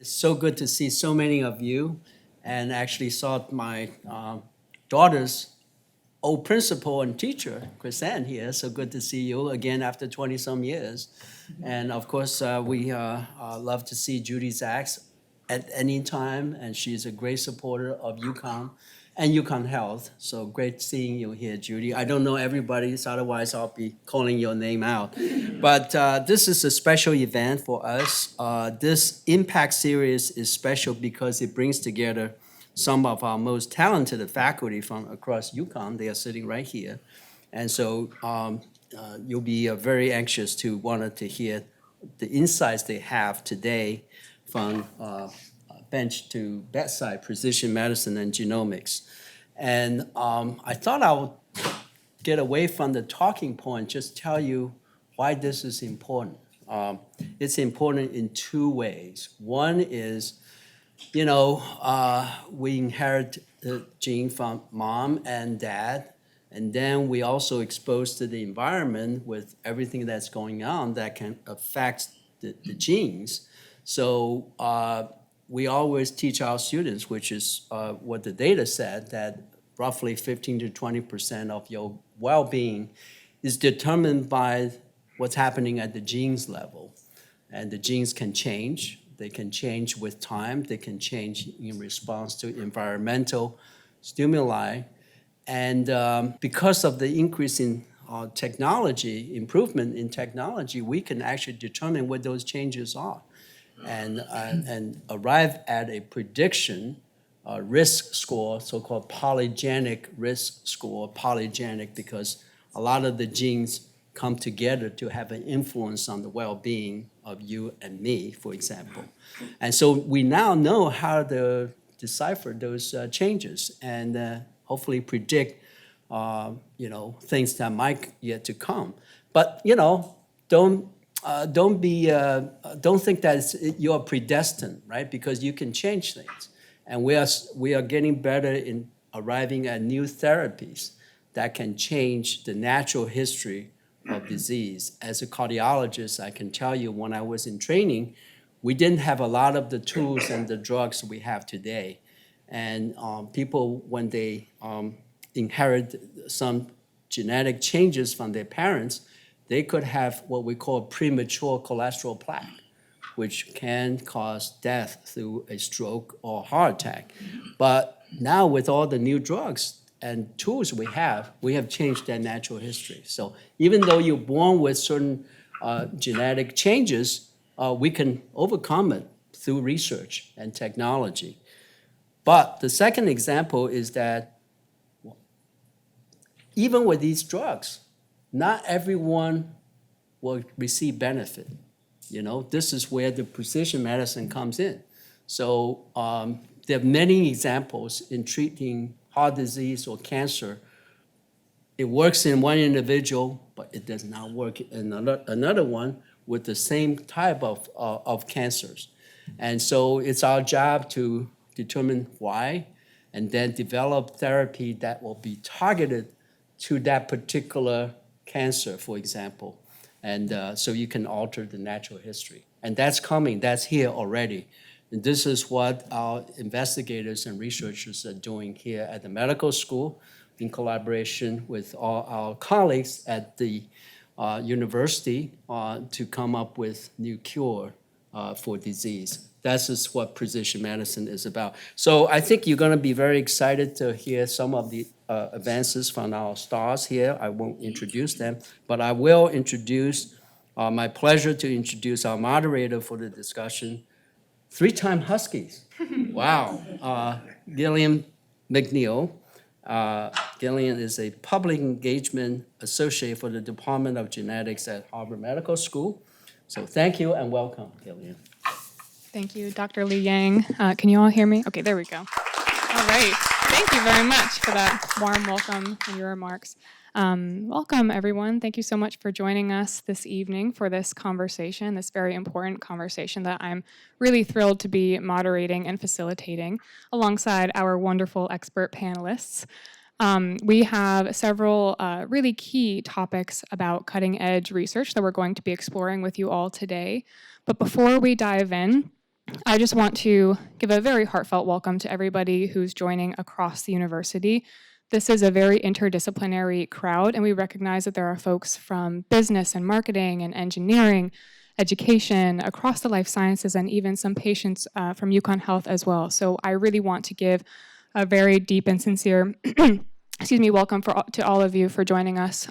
so good to see so many of you, and actually saw my daughter's old principal and teacher, Chrisanne, here. So good to see you again after 20-some years. And of course, we love to see Judy Zaks at any time, and she's a great supporter of UConn and UConn Health. So great seeing you here, Judy. I don't know everybody, so otherwise I'll be calling your name out. But this is a special event for us. This Impact Series is special because it brings together some of our most talented faculty from across UConn. They are sitting right here. And so you'll be very anxious to want to hear the insights they have today from bench to bedside, precision medicine and genomics. And I thought I would get away from the talking point, just tell you why this is important. It's important in two ways. One is, we inherit the gene from mom and dad, and then we also exposed to the environment with everything that's going on that can affect the genes. So we always teach our students, which is what the data said, that roughly 15 to 20% of your well-being is determined by what's happening at the genes level. And the genes can change. They can change with time. They can change in response to environmental stimuli. And because of the increase in technology, improvement in technology, we can actually determine what those changes are and arrive at a prediction, risk score, so-called polygenic risk score, polygenic because a lot of the genes come together to have an influence on the well-being of you and me, for example. And so we now know how to decipher those changes and hopefully predict, things that might yet to come. But don't think that you're predestined, right? Because you can change things, and we are getting better in arriving at new therapies that can change the natural history of disease. As a cardiologist, I can tell you when I was in training, we didn't have a lot of the tools and the drugs we have today. And people, when they inherit some genetic changes from their parents, they could have what we call premature cholesterol plaque, which can cause death through a stroke or heart attack. But now with all the new drugs and tools we have changed that natural history. So even though you're born with certain genetic changes, we can overcome it through research and technology. But the second example is that even with these drugs, not everyone will receive benefit. This is where the precision medicine comes in. So there are many examples in treating heart disease or cancer. It works in one individual, but it does not work in another one with the same type of cancers. And so it's our job to determine why and then develop therapy that will be targeted to that particular cancer, for example. And so you can alter the natural history. And that's coming, that's here already. And this is what our investigators and researchers are doing here at the medical school in collaboration with all our colleagues at the university to come up with new cure for disease. That's just what precision medicine is about. So I think you're going to be very excited to hear some of the advances from our stars here. I won't introduce them, but I will introduce, my pleasure to introduce our moderator for the discussion, three-time Huskies. Wow. Gillian McNeil. Gillian is a public engagement associate for the Department of Genetics at Harvard Medical School. So thank you and welcome, Gillian. Thank you, Dr. Li Yang. Can you all hear me? Okay, there we go. All right. Thank you very much for that warm welcome and your remarks. Welcome, everyone. Thank you so much for joining us this evening for this conversation, this very important conversation that I'm really thrilled to be moderating and facilitating alongside our wonderful expert panelists. We have several really key topics about cutting-edge research that we're going to be exploring with you all today. But before we dive in, I just want to give a very heartfelt welcome to everybody who's joining across the university. This is a very interdisciplinary crowd, and we recognize that there are folks from business and marketing and engineering, education, across the life sciences, and even some patients from UConn Health as well. So I really want to give a very deep and sincere welcome to all of you for joining us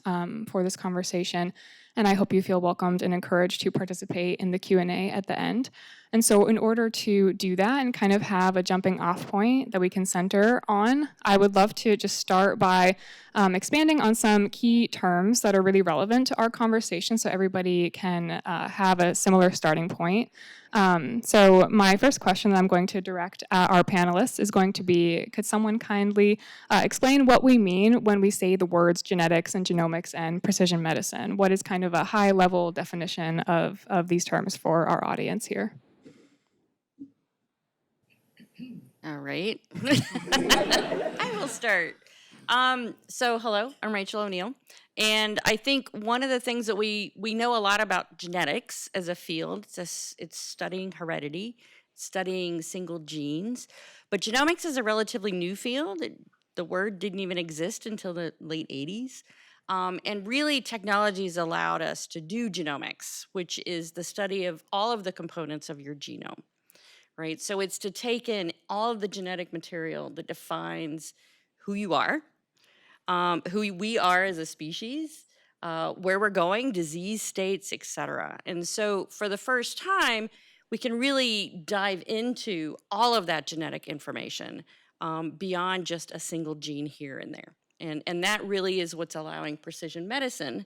for this conversation. And I hope you feel welcomed and encouraged to participate in the Q&A at the end. And so in order to do that and kind of have a jumping off point that we can center on, I would love to just start by expanding on some key terms that are really relevant to our conversation so everybody can have a similar starting point. So my first question that I'm going to direct at our panelists is going to be, could someone kindly explain what we mean when we say the words genetics and genomics and precision medicine? What is kind of a high-level definition of these terms for our audience here? All right. I will start. So hello, I'm Rachel O'Neill. And I think one of the things that we know a lot about genetics as a field, it's studying heredity, studying single genes. But genomics is a relatively new field. The word didn't even exist until the late 80s. And really, technology has allowed us to do genomics, which is the study of all of the components of your genome. Right? So it's to take in all of the genetic material that defines who you are, who we are as a species, where we're going, disease states, et cetera. And so for the first time, we can really dive into all of that genetic information beyond just a single gene here and there. And that really is what's allowing precision medicine,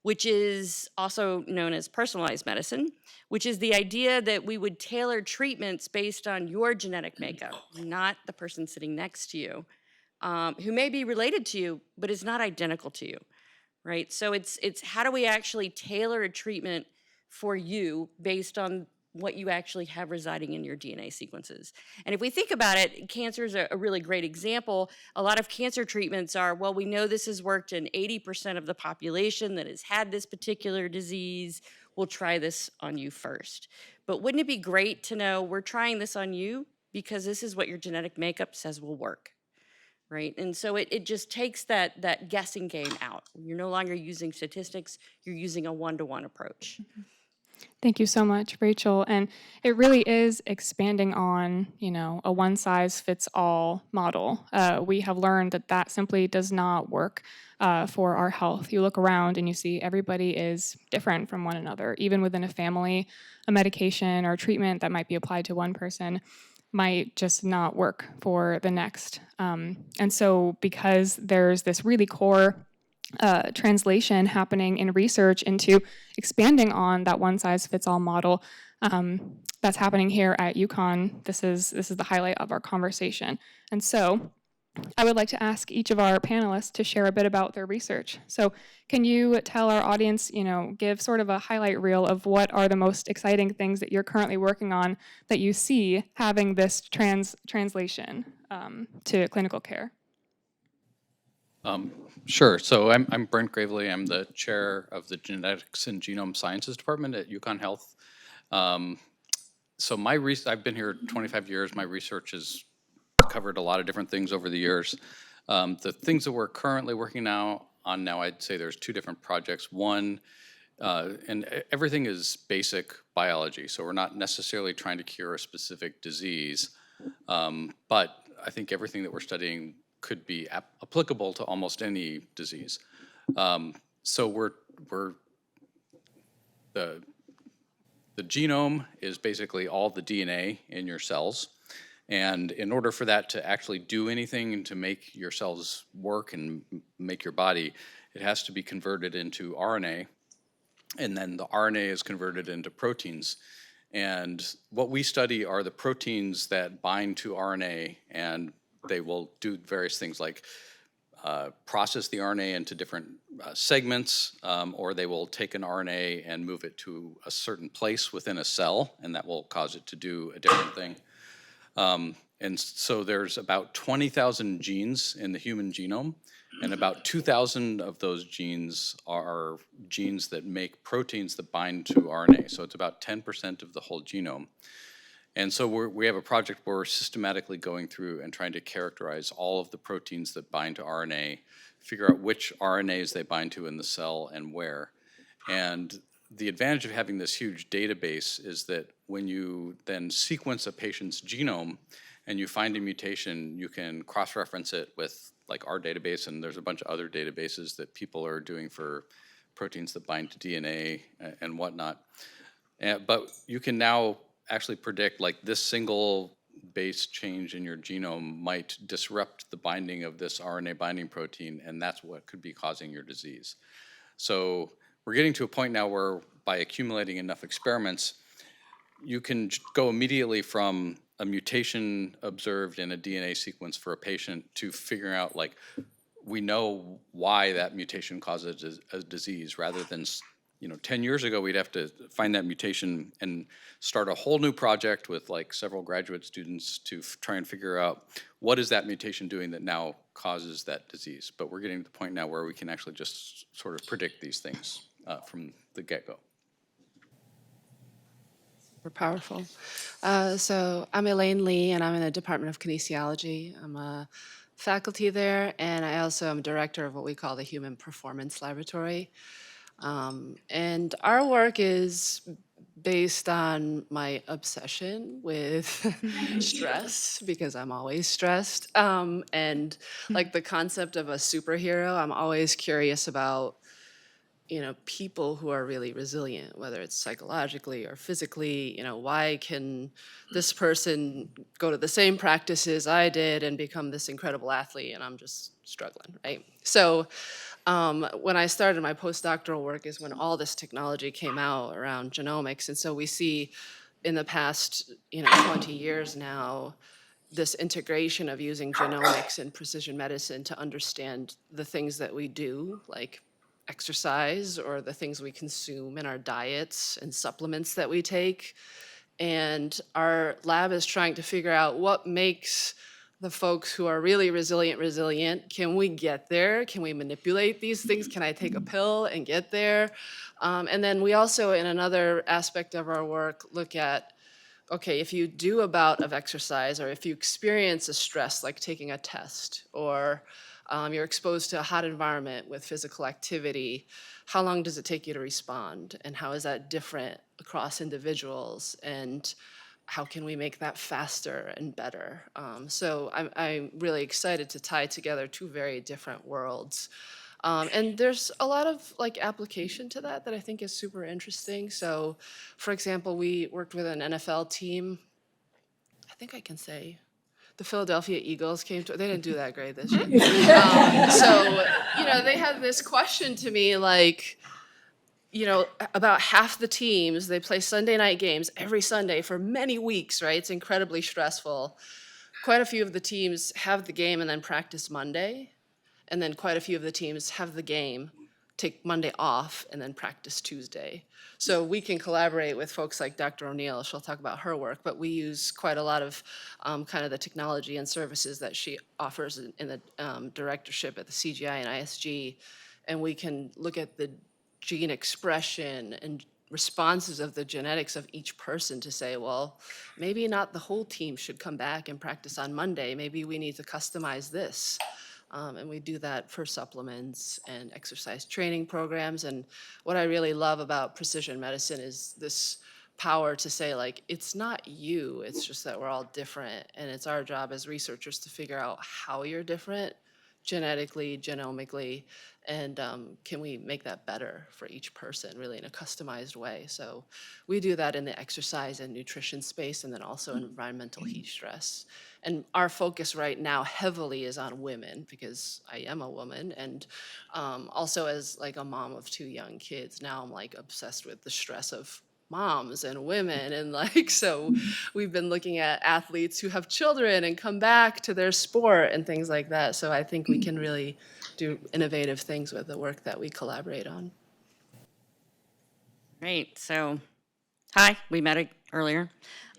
which is also known as personalized medicine, which is the idea that we would tailor treatments based on your genetic makeup, not the person sitting next to you, who may be related to you, but is not identical to you, right? So it's how do we actually tailor a treatment for you based on what you actually have residing in your DNA sequences. And if we think about it, cancer is a really great example. A lot of cancer treatments are, well, we know this has worked in 80% of the population that has had this particular disease. We'll try this on you first. But wouldn't it be great to know we're trying this on you because this is what your genetic makeup says will work, right? And so it just takes that guessing game out. You're no longer using statistics, you're using a one-to-one approach. Thank you so much, Rachel. And it really is expanding on, a one-size-fits-all model. We have learned that simply does not work for our health. You look around and you see everybody is different from one another. Even within a family, a medication or treatment that might be applied to one person might just not work for the next. And so because there's this really core translation happening in research into expanding on that one-size-fits-all model that's happening here at UConn. This is the highlight of our conversation. And so I would like to ask each of our panelists to share a bit about their research. So can you tell our audience, give sort of a highlight reel of what are the most exciting things that you're currently working on that you see having this translation to clinical care? Sure. So I'm Brent Gravely. I'm the chair of the Genetics and Genome Sciences Department at UConn Health. So I've been here 25 years. My research has covered a lot of different things over the years. The things that we're currently working on now, I'd say there's two different projects. One, and everything is basic biology, so we're not necessarily trying to cure a specific disease, but I think everything that we're studying could be applicable to almost any disease. So the genome is basically all the DNA in your cells. And in order for that to actually do anything and to make your cells work and make your body, it has to be converted into RNA. And then the RNA is converted into proteins. And what we study are the proteins that bind to RNA, and they will do various things like process the RNA into different segments, or they will take an RNA and move it to a certain place within a cell, and that will cause it to do a different thing. And so there's about 20,000 genes in the human genome, and about 2,000 of those genes are genes that make proteins that bind to RNA. So it's about 10% of the whole genome. And so we have a project where we're systematically going through and trying to characterize all of the proteins that bind to RNA, figure out which RNAs they bind to in the cell and where. And the advantage of having this huge database is that when you then sequence a patient's genome and you find a mutation, you can cross-reference it with like our database, and there's a bunch of other databases that people are doing for proteins that bind to DNA and whatnot. But you can now actually predict like this single base change in your genome might disrupt the binding of this RNA binding protein, and that's what could be causing your disease. So we're getting to a point now where by accumulating enough experiments, you can go immediately from a mutation observed in a DNA sequence for a patient to figuring out like, we know why that mutation causes a disease, rather than, 10 years ago, we'd have to find that mutation and start a whole new project with like several graduate students to try and figure out what is that mutation doing that now causes that disease. But we're getting to the point now where we can actually just sort of predict these things from the get-go. Super powerful. So I'm Elaine Lee, and I'm in the Department of Kinesiology. I'm a faculty there, and I also am director of what we call the Human Performance Laboratory. And our work is based on my obsession with stress, because I'm always stressed. And like the concept of a superhero, I'm always curious about, people who are really resilient, whether it's psychologically or physically. Why can this person go to the same practices I did and become this incredible athlete, and I'm just struggling, right? So when I started my postdoctoral work is when all this technology came out around genomics. And so we see in the past 20 years now, this integration of using genomics and precision medicine to understand the things that we do, like exercise, or the things we consume in our diets and supplements that we take. And our lab is trying to figure out what makes the folks who are really resilient. Can we get there? Can we manipulate these things? Can I take a pill and get there? And then we also, in another aspect of our work, look at, okay, if you do a bout of exercise, or if you experience a stress like taking a test, or you're exposed to a hot environment with physical activity, how long does it take you to respond? And how is that different across individuals? And how can we make that faster and better? So I'm really excited to tie together two very different worlds. And there's a lot of application to that I think is super interesting. So for example, we worked with an NFL team. I think I can say the Philadelphia Eagles came to, they didn't do that great this year. So, they had this question to me about half the teams, they play Sunday night games every Sunday for many weeks, right? It's incredibly stressful. Quite a few of the teams have the game and then practice Monday. And then quite a few of the teams have the game, take Monday off, and then practice Tuesday. So we can collaborate with folks like Dr. O'Neill. She'll talk about her work, but we use quite a lot of kind of the technology and services that she offers in the directorship at the CGI and ISG. And we can look at the gene expression and responses of the genetics of each person to say, well, maybe not the whole team should come back and practice on Monday. Maybe we need to customize this. And we do that for supplements and exercise training programs. And what I really love about precision medicine is this power to say, it's not you, it's just that we're all different. And it's our job as researchers to figure out how you're different genetically, genomically, and can we make that better for each person, really in a customized way. So we do that in the exercise and nutrition space, and then also environmental heat stress. And our focus right now heavily is on women, because I am a woman, and also as a mom of 2 young kids, now I'm obsessed with the stress of moms and women, and so we've been looking at athletes who have children and come back to their sport and things like that. So I think we can really do innovative things with the work that we collaborate on. Great. So, hi, we met earlier.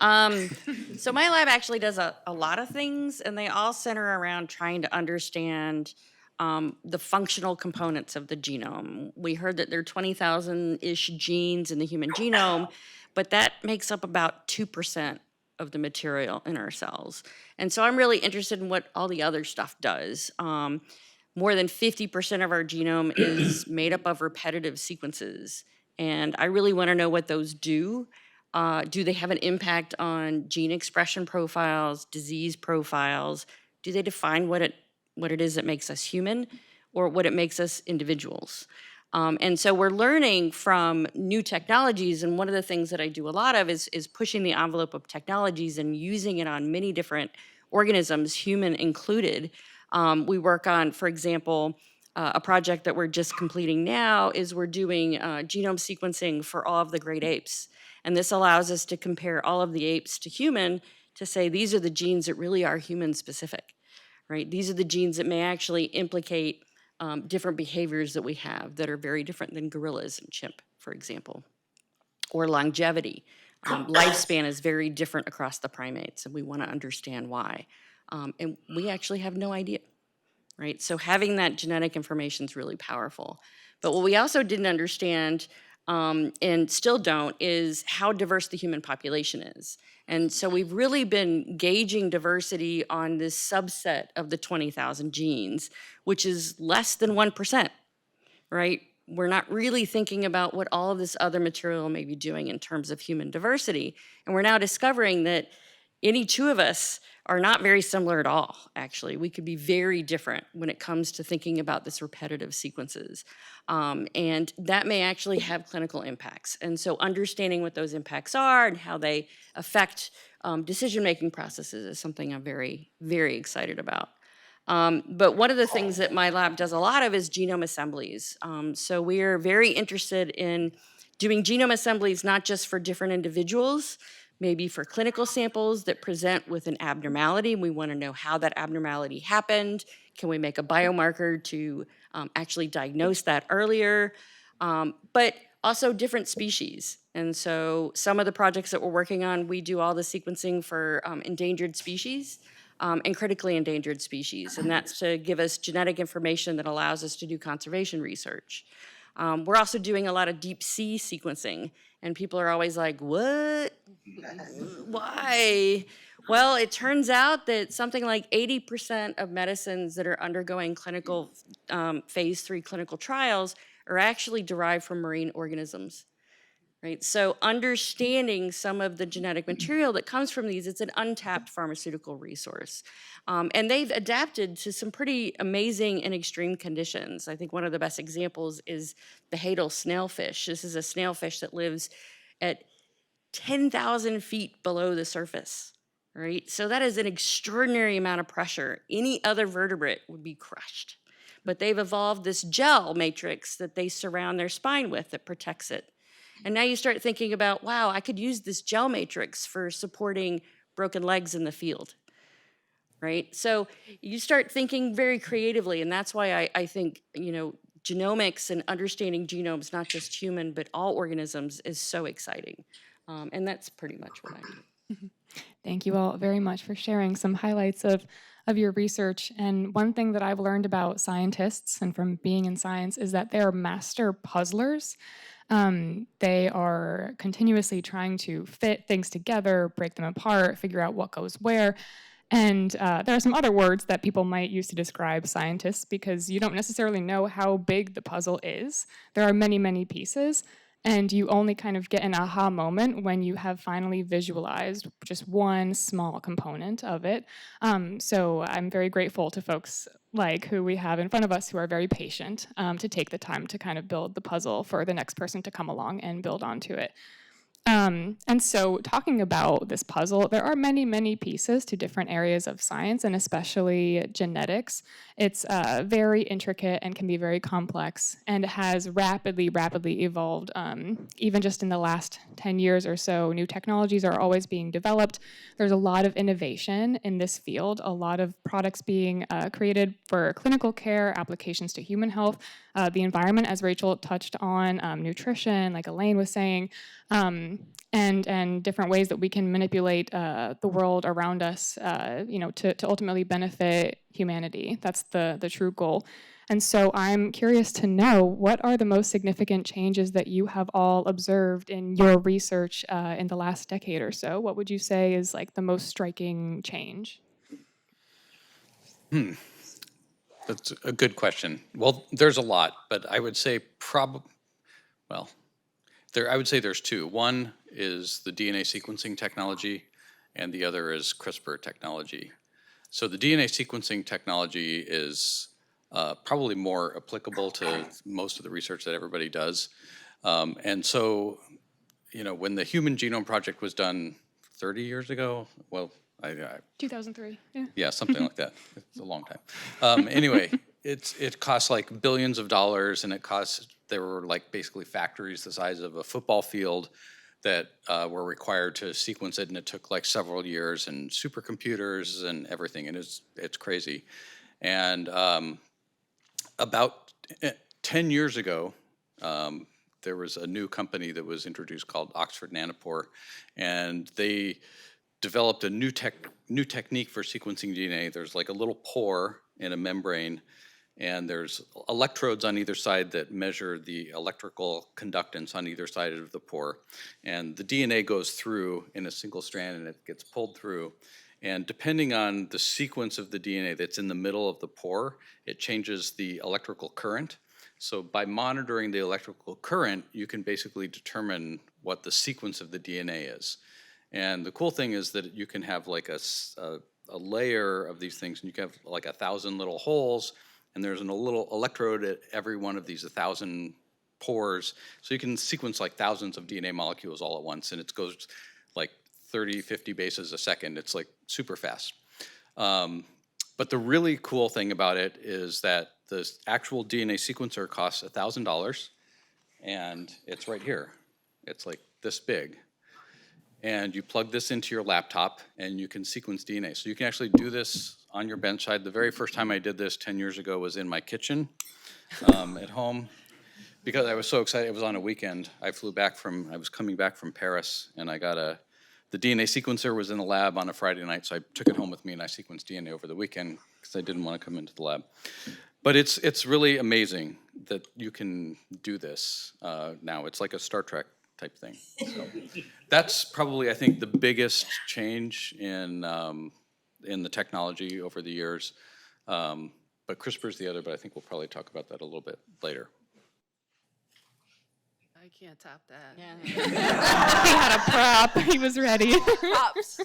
So my lab actually does a lot of things, and they all center around trying to understand the functional components of the genome. We heard that there are 20,000-ish genes in the human genome, but that makes up about 2% of the material in our cells. And so I'm really interested in what all the other stuff does. More than 50% of our genome is made up of repetitive sequences. And I really want to know what those do. Do they have an impact on gene expression profiles, disease profiles? Do they define what it is that makes us human or what it makes us individuals? And so we're learning from new technologies, and one of the things that I do a lot of is pushing the envelope of technologies and using it on many different organisms, human included. We work on, for example, a project that we're just completing now is we're doing genome sequencing for all of the great apes. And this allows us to compare all of the apes to human to say these are the genes that really are human specific, right? These are the genes that may actually implicate different behaviors that we have that are very different than gorillas and chimp, for example. Or longevity. Lifespan is very different across the primates, and we want to understand why. And we actually have no idea, right? So having that genetic information is really powerful. But what we also didn't understand, and still don't, is how diverse the human population is. And so we've really been gauging diversity on this subset of the 20,000 genes, which is less than 1%, right? We're not really thinking about what all of this other material may be doing in terms of human diversity. And we're now discovering that any two of us are not very similar at all, actually. We could be very different when it comes to thinking about this repetitive sequences. And that may actually have clinical impacts. And so understanding what those impacts are and how they affect decision-making processes is something I'm very, very excited about. But one of the things that my lab does a lot of is genome assemblies. So we are very interested in doing genome assemblies not just for different individuals, maybe for clinical samples that present with an abnormality. We want to know how that abnormality happened. Can we make a biomarker to actually diagnose that earlier? But also different species. And so some of the projects that we're working on, we do all the sequencing for endangered species and critically endangered species. And that's to give us genetic information that allows us to do conservation research. We're also doing a lot of deep sea sequencing. And people are always like, what? Why? Well, it turns out that something like 80% of medicines that are undergoing clinical phase 3 clinical trials are actually derived from marine organisms, right? So understanding some of the genetic material that comes from these, it's an untapped pharmaceutical resource. And they've adapted to some pretty amazing and extreme conditions. I think one of the best examples is the Hadal snailfish. This is a snailfish that lives at 10,000 feet below the surface, right? So that is an extraordinary amount of pressure. Any other vertebrate would be crushed. But they've evolved this gel matrix that they surround their spine with that protects it. And now you start thinking about, wow, I could use this gel matrix for supporting broken legs in the field, right? So you start thinking very creatively, and that's why I think, genomics and understanding genomes, not just human, but all organisms, is so exciting. And that's pretty much what I do. Thank you all very much for sharing some highlights of your research. And one thing that I've learned about scientists and from being in science is that they're master puzzlers. They are continuously trying to fit things together, break them apart, figure out what goes where. And there are some other words that people might use to describe scientists because you don't necessarily know how big the puzzle is. There are many, many pieces. And you only kind of get an aha moment when you have finally visualized just one small component of it. So I'm very grateful to folks like who we have in front of us who are very patient to take the time to kind of build the puzzle for the next person to come along and build onto it. And so talking about this puzzle, there are many, many pieces to different areas of science and especially genetics. It's very intricate and can be very complex and has rapidly evolved. Even just in the last 10 years or so, new technologies are always being developed. There's a lot of innovation in this field, a lot of products being created for clinical care, applications to human health, the environment, as Rachel touched on, nutrition, like ELAINE was saying, and different ways that we can manipulate the world around us, to ultimately benefit humanity. That's the true goal. And so I'm curious to know, what are the most significant changes that you have all observed in your research in the last decade or so? What would you say is like the most striking change? That's a good question. Well, there's a lot, but I would say I would say there's two. One is the DNA sequencing technology, and the other is CRISPR technology. So the DNA sequencing technology is probably more applicable to most of the research that everybody does. And so, when the Human Genome Project was done 30 years ago, well, I 2003. Yeah. yeah, something like that. It's a long time. Anyway, it costs like billions of dollars, and there were like basically factories the size of a football field that were required to sequence it, and it took like several years, and supercomputers and everything, and it's crazy. And about 10 years ago, there was a new company that was introduced called Oxford Nanopore, and they developed a new technique for sequencing DNA. There's like a little pore in a membrane, and there's electrodes on either side that measure the electrical conductance on either side of the pore. And the DNA goes through in a single strand, and it gets pulled through. And depending on the sequence of the DNA that's in the middle of the pore, it changes the electrical current. So by monitoring the electrical current, you can basically determine what the sequence of the DNA is. And the cool thing is that you can have like a layer of these things, and you can have like 1,000 little holes, and there's a little electrode at every one of these 1,000 pores. So you can sequence like thousands of DNA molecules all at once, and it goes like 30, 50 bases a second. It's like super fast. But the really cool thing about it is that the actual DNA sequencer costs $1,000, and it's right here. It's like this big. And you plug this into your laptop, and you can sequence DNA. So you can actually do this on your bedside. The very first time I did this 10 years ago was in my kitchen at home, because I was so excited. It was on a weekend. I was coming back from Paris, and I got the DNA sequencer was in the lab on a Friday night, so I took it home with me, and I sequenced DNA over the weekend because I didn't want to come into the lab. But it's really amazing that you can do this now. It's like a Star Trek type thing. So that's probably, I think, the biggest change in the technology over the years. But CRISPR's the other, but I think we'll probably talk about that a little bit later. I can't top that. Yeah. He had a prop. He was ready. Props.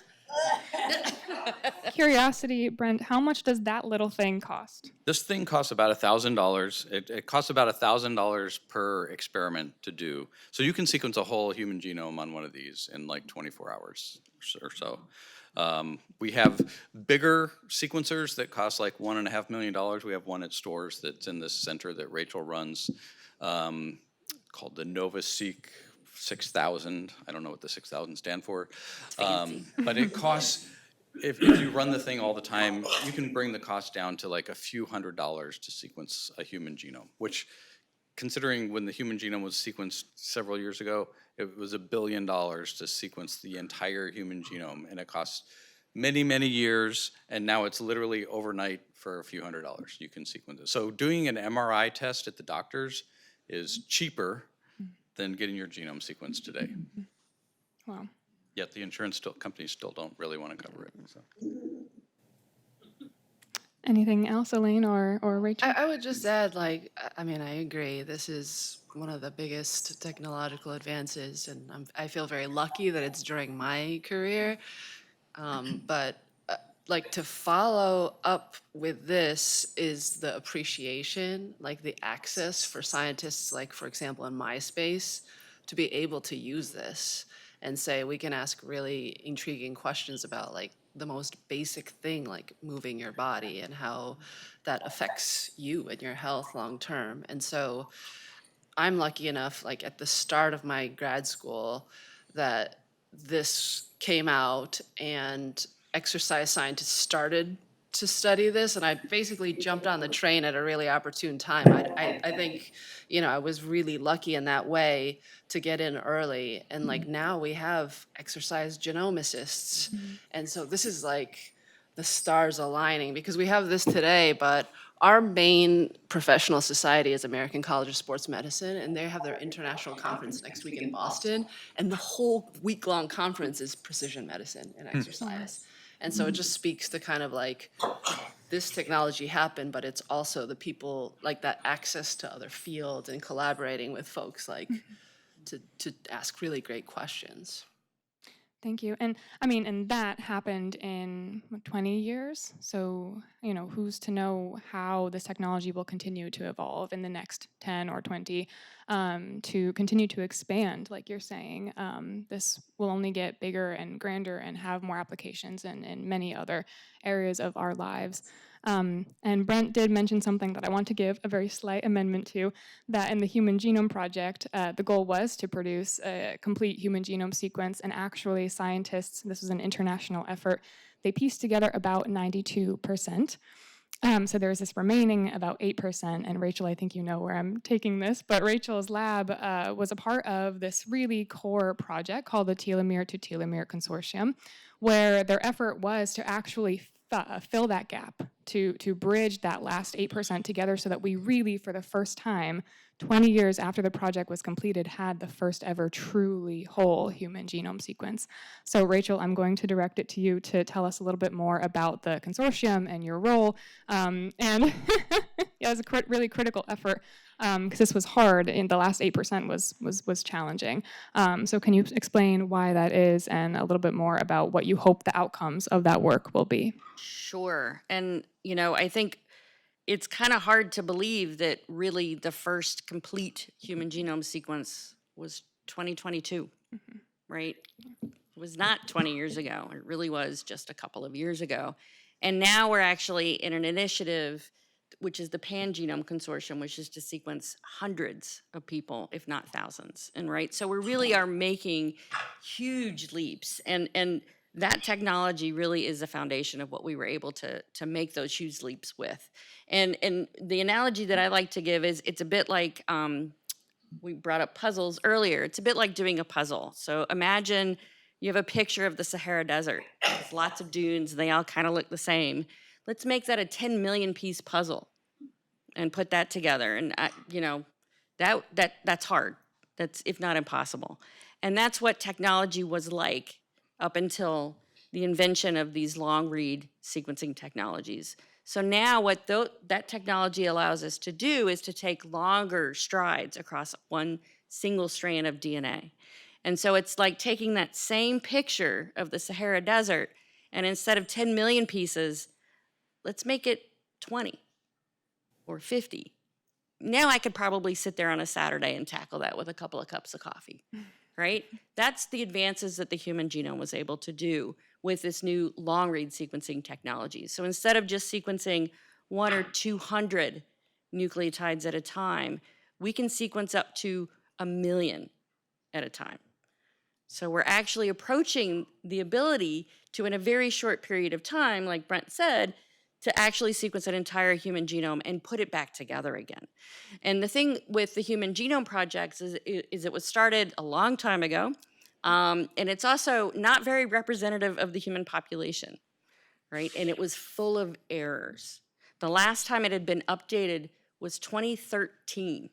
Curiosity, Brent, how much does that little thing cost? This thing costs about $1,000. It costs about $1,000 per experiment to do. So you can sequence a whole human genome on one of these in like 24 hours or so. We have bigger sequencers that cost like $1.5 million. We have one at Stores that's in this center that Rachel runs, called the NovaSeq 6000. I don't know what the 6000 stand for. But it costs, if you run the thing all the time, you can bring the cost down to like a few $100s to sequence a human genome, which, considering when the human genome was sequenced several years ago, it was $1 billion to sequence the entire human genome, and it costs many, many years, and now it's literally overnight for a few $100s. You can sequence it. So doing an MRI test at the doctor's is cheaper than getting your genome sequenced today. Wow. Yet the insurance companies still don't really want to cover it. So. Anything else, Elaine or Rachel? I would just add, I agree. This is one of the biggest technological advances, and I feel very lucky that it's during my career. But to follow up with this is the appreciation, the access for scientists, for example, in my space, to be able to use this and say, we can ask really intriguing questions about the most basic thing, like moving your body and how that affects you and your health long term. And so I'm lucky enough, at the start of my grad school, that this came out and exercise scientists started to study this, and I basically jumped on the train at a really opportune time. I think, I was really lucky in that way to get in early, and now we have exercise genomicists, and so this is the stars aligning, because we have this today, but our main professional society is American College of Sports Medicine, and they have their international conference next week in Boston. And the whole week-long conference is precision medicine and exercise. And so it just speaks to kind of like this technology happened, but it's also the people, like that access to other fields and collaborating with folks like to ask really great questions. Thank you. And I mean, and that happened in 20 years. So, you know, who's to know how this technology will continue to evolve in the next 10 or 20 to continue to expand, like you're saying. This will only get bigger and grander and have more applications in many other areas of our lives. And Brent did mention something that I want to give a very slight amendment to, that in the Human Genome Project, the goal was to produce a complete human genome sequence, and actually scientists, this was an international effort, they pieced together about 92%. So there's this remaining about 8%, and Rachel, I think you know where I'm taking this, but Rachel's lab was a part of this really core project called the Telomere to Telomere Consortium, where their effort was to actually fill that gap, to bridge that last 8% together so that we really, for the first time, 20 years after the project was completed, had the first ever truly whole human genome sequence. So Rachel, I'm going to direct it to you to tell us a little bit more about the consortium and your role. And yeah, it was a really critical effort because this was hard, and the last 8% was challenging. So can you explain why that is and a little bit more about what you hope the outcomes of that work will be? Sure. And, you know, I think it's kind of hard to believe that really the first complete human genome sequence was 2022, right? It was not 20 years ago. It really was just a couple of years ago. And now we're actually in an initiative, which is the Pan-Genome Consortium, which is to sequence hundreds of people, if not thousands. And right, so we really are making huge leaps. And that technology really is the foundation of what we were able to make those huge leaps with. And the analogy that I like to give is it's a bit like, we brought up puzzles earlier, it's a bit like doing a puzzle. So imagine you have a picture of the Sahara Desert. There's lots of dunes, they all kind of look the same. Let's make that a 10 million piece puzzle and put that together. And you know, that's hard. That's if not impossible. And that's what technology was like up until the invention of these long read sequencing technologies. So now what that technology allows us to do is to take longer strides across one single strand of DNA. And so it's like taking that same picture of the Sahara Desert, and instead of 10 million pieces, let's make it 20 or 50. Now I could probably sit there on a Saturday and tackle that with a couple of cups of coffee, right? That's the advances that the human genome was able to do with this new long-read sequencing technology. So instead of just sequencing 100 or 200 nucleotides at a time, we can sequence up to 1 million at a time. So we're actually approaching the ability to, in a very short period of time, like Brent said, to actually sequence an entire human genome and put it back together again. And the thing with the Human Genome Project is it was started a long time ago, and it's also not very representative of the human population, right? And it was full of errors. The last time it had been updated was 2013,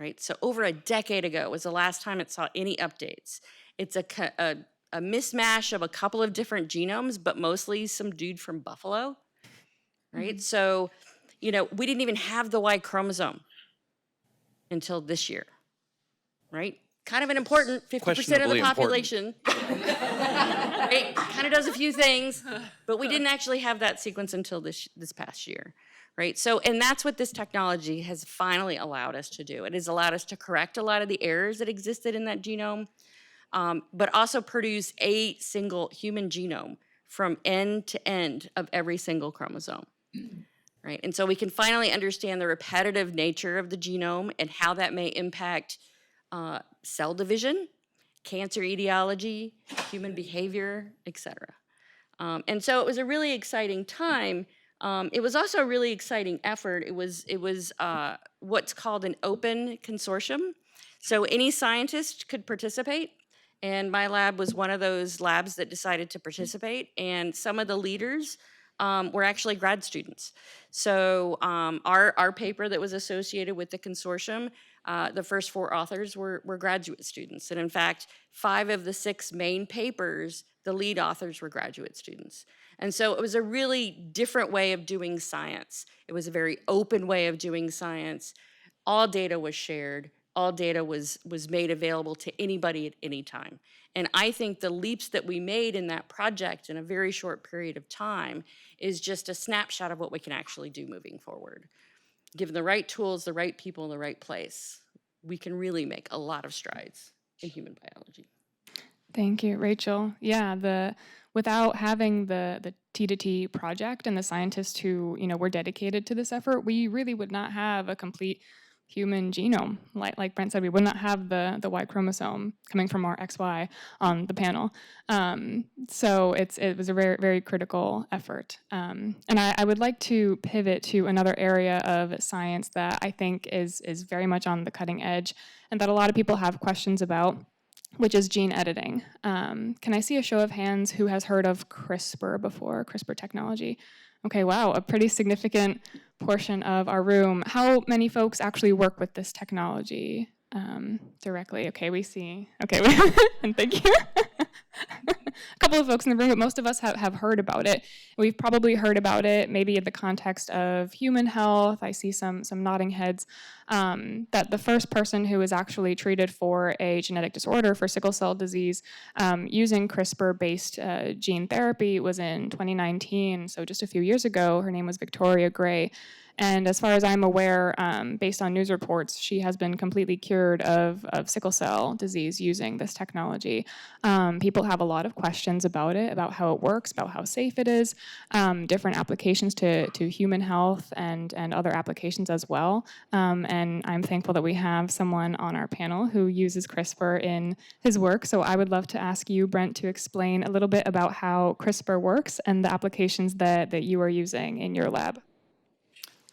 right? So over a decade ago was the last time it saw any updates. It's a mismatch of a couple of different genomes, but mostly some dude from Buffalo, right? So, you know, we didn't even have the Y chromosome until this year, right? Kind of an important 50% of the Questionably population. Right? Kind of does a few things, but we didn't actually have that sequence until this past year, right? So, and that's what this technology has finally allowed us to do. It has allowed us to correct a lot of the errors that existed in that genome, but also produce a single human genome from end to end of every single chromosome, right? And so we can finally understand the repetitive nature of the genome and how that may impact cell division, cancer etiology, human behavior, et cetera. And so it was a really exciting time. It was also a really exciting effort. It was what's called an open consortium. So any scientist could participate. And my lab was one of those labs that decided to participate. And some of the leaders were actually grad students. So our paper that was associated with the consortium, the first 4 authors were graduate students. And in fact, 5 of the 6 main papers, the lead authors were graduate students. And so it was a really different way of doing science. It was a very open way of doing science. All data was shared. All data was made available to anybody at any time. And I think the leaps that we made in that project in a very short period of time is just a snapshot of what we can actually do moving forward. Given the right tools, the right people in the right place, we can really make a lot of strides in human biology. Thank you, Rachel. Yeah, without having the T2T project and the scientists who were dedicated to this effort, we really would not have a complete human genome. Like Brent said, we would not have the Y chromosome coming from our XY on the panel. So it was a very, very critical effort. And I would like to pivot to another area of science that I think is very much on the cutting edge and that a lot of people have questions about, which is gene editing. Can I see a show of hands who has heard of CRISPR before, CRISPR technology? Okay, wow, a pretty significant portion of our room. How many folks actually work with this technology directly? Okay, we see. Okay, and thank you. A couple of folks in the room, but most of us have heard about it. We've probably heard about it maybe in the context of human health. I see some nodding heads. That the first person who was actually treated for a genetic disorder for sickle cell disease using CRISPR-based gene therapy was in 2019, so just a few years ago. Her name was Victoria Gray. And as far as I'm aware, based on news reports, she has been completely cured of sickle cell disease using this technology. People have a lot of questions about it, about how it works, about how safe it is, different applications to human health and other applications as well. And I'm thankful that we have someone on our panel who uses CRISPR in his work. So I would love to ask you, Brent, to explain a little bit about how CRISPR works and the applications that you are using in your lab.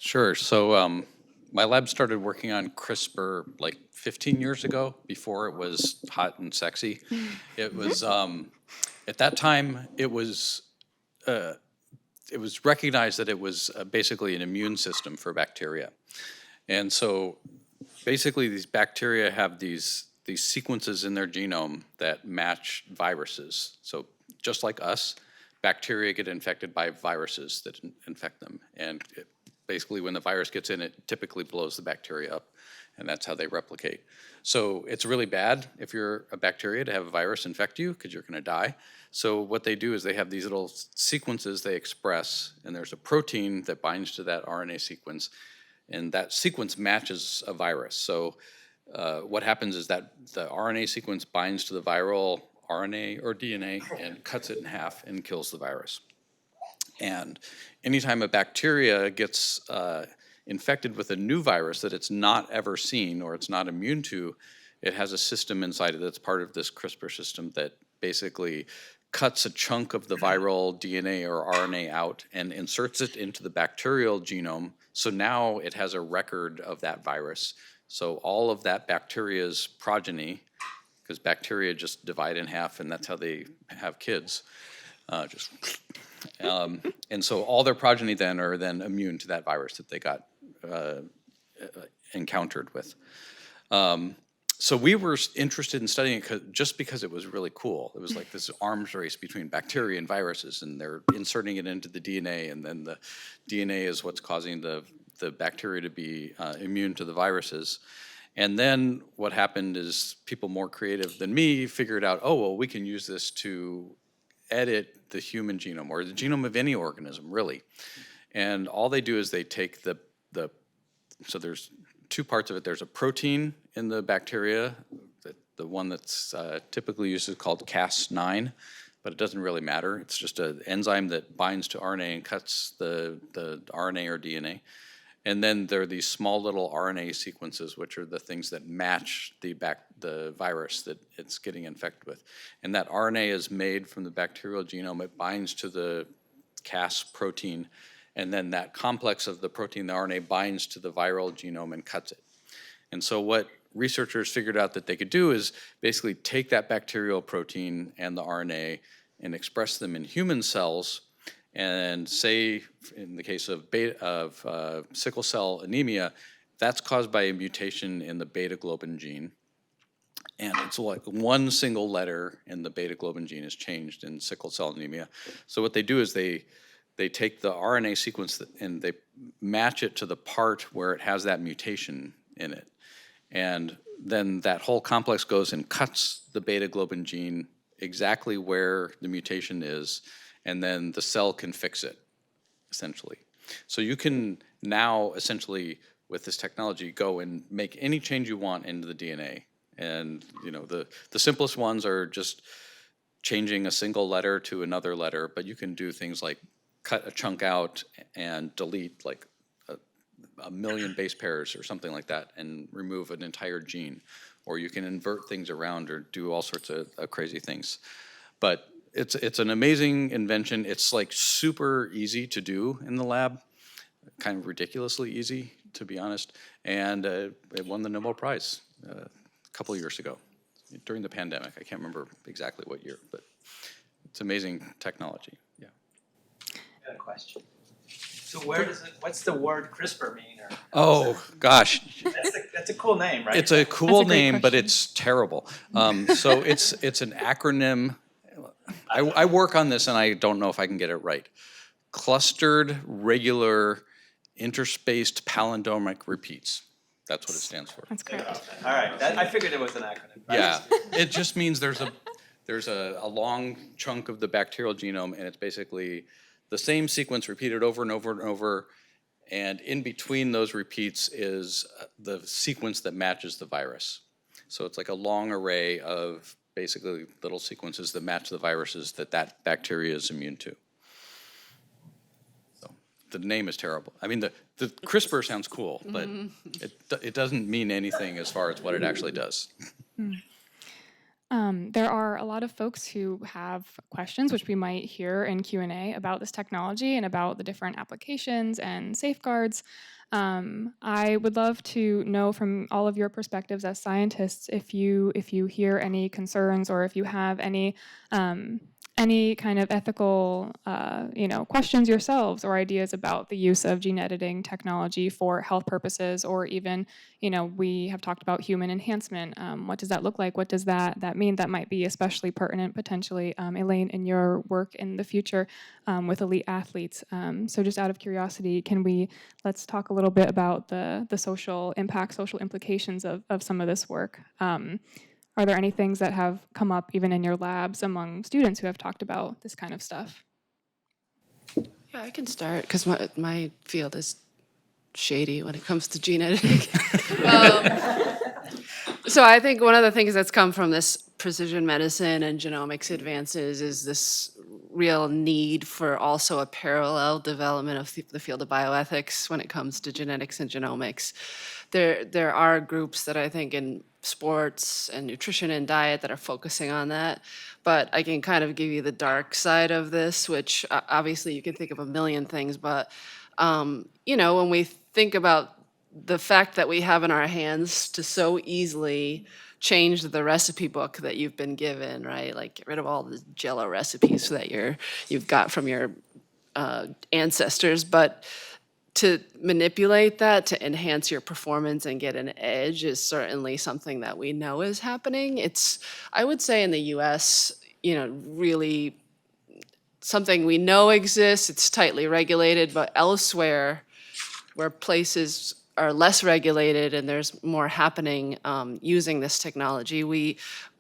Sure. So my lab started working on CRISPR like 15 years ago, before it was hot and sexy. It was at that time it was recognized that it was basically an immune system for bacteria, and so basically these bacteria have these sequences in their genome that match viruses. So just like us, bacteria get infected by viruses that infect them, and basically, when the virus gets in, it typically blows the bacteria up, and that's how they replicate. So it's really bad if you're a bacteria to have a virus infect you, because you're going to die. So what they do is they have these little sequences they express, and there's a protein that binds to that RNA sequence, and that sequence matches a virus. So what happens is that the RNA sequence binds to the viral RNA or DNA and cuts it in half and kills the virus. And anytime a bacteria gets infected with a new virus that it's not ever seen or it's not immune to, it has a system inside it that's part of this CRISPR system that basically cuts a chunk of the viral DNA or RNA out and inserts it into the bacterial genome. So now it has a record of that virus. So all of that bacteria's progeny, because bacteria just divide in half and that's how they have kids, and so all their progeny then are then immune to that virus that they got encountered with. So we were interested in studying it just because it was really cool. It was like this arms race between bacteria and viruses, and they're inserting it into the DNA, and then the DNA is what's causing the bacteria to be immune to the viruses. And then what happened is people more creative than me figured out, oh, well, we can use this to edit the human genome or the genome of any organism, really. And all they do is they take so there's 2 parts of it. There's a protein in the bacteria, the one that's typically used is called Cas9, but it doesn't really matter. It's just an enzyme that binds to RNA and cuts the RNA or DNA. And then there are these small little RNA sequences, which are the things that match the virus that it's getting infected with. And that RNA is made from the bacterial genome. It binds to the Cas protein, and then that complex of the protein, the RNA, binds to the viral genome and cuts it. And so what researchers figured out that they could do is basically take that bacterial protein and the RNA and express them in human cells, And say in the case of sickle cell anemia, that's caused by a mutation in the beta globin gene. And it's like one single letter in the beta globin gene is changed in sickle cell anemia. So what they do is they take the RNA sequence and they match it to the part where it has that mutation in it. And then that whole complex goes and cuts the beta globin gene exactly where the mutation is, and then the cell can fix it, essentially. So you can now, essentially, with this technology, go and make any change you want into the DNA. And the simplest ones are just changing a single letter to another letter, but you can do things like cut a chunk out and delete like a million base pairs or something like that and remove an entire gene. Or you can invert things around or do all sorts of crazy things. But it's an amazing invention. It's like super easy to do in the lab, kind of ridiculously easy, to be honest. And it won the Nobel Prize a couple of years ago during the pandemic. I can't remember exactly what year, but it's amazing technology. Yeah. I got a question. So what's the word CRISPR mean? Or Oh gosh, that's a cool name, right? it's a cool a great name, but question. it's terrible. So it's an acronym. I work on this and I don't know if I can get it right. Clustered regular interspaced palindromic repeats. That's what it stands for. That's There you correct. go. All right, I figured it was an acronym. Yeah, it just means there's a long chunk of the bacterial genome, and it's basically the same sequence repeated over and over and over, and in between those repeats is the sequence that matches the virus. So it's like a long array of basically little sequences that match the viruses that bacteria is immune to. So the name is terrible. I mean, the CRISPR sounds cool, but it doesn't mean anything as far as what it actually does. There are a lot of folks who have questions, which we might hear in Q&A about this technology and about the different applications and safeguards. I would love to know from all of your perspectives as scientists if you hear any concerns or if you have any kind of ethical questions yourselves or ideas about the use of gene editing technology for health purposes, or even we have talked about human enhancement. What does that look like? What does that mean? That might be especially pertinent potentially, Elaine, in your work in the future with elite athletes. So just out of curiosity, let's talk a little bit about the social impact, social implications of some of this work. Are there any things that have come up even in your labs among students who have talked about this kind of stuff? Yeah, I can start because my field is shady when it comes to gene editing. So I think one of the things that's come from this precision medicine and genomics advances is this real need for also a parallel development of the field of bioethics when it comes to genetics and genomics. There are groups that I think in sports and nutrition and diet that are focusing on that, but I can kind of give you the dark side of this, which obviously you can think of a million things, but when we think about the fact that we have in our hands to so easily change the recipe book that you've been given, right? Like get rid of all the Jell-O recipes that you've got from your ancestors, but to manipulate that to enhance your performance and get an edge is certainly something that we know is happening. It's, I would say in the US, really something we know exists, it's tightly regulated, but elsewhere where places are less regulated and there's more happening using this technology,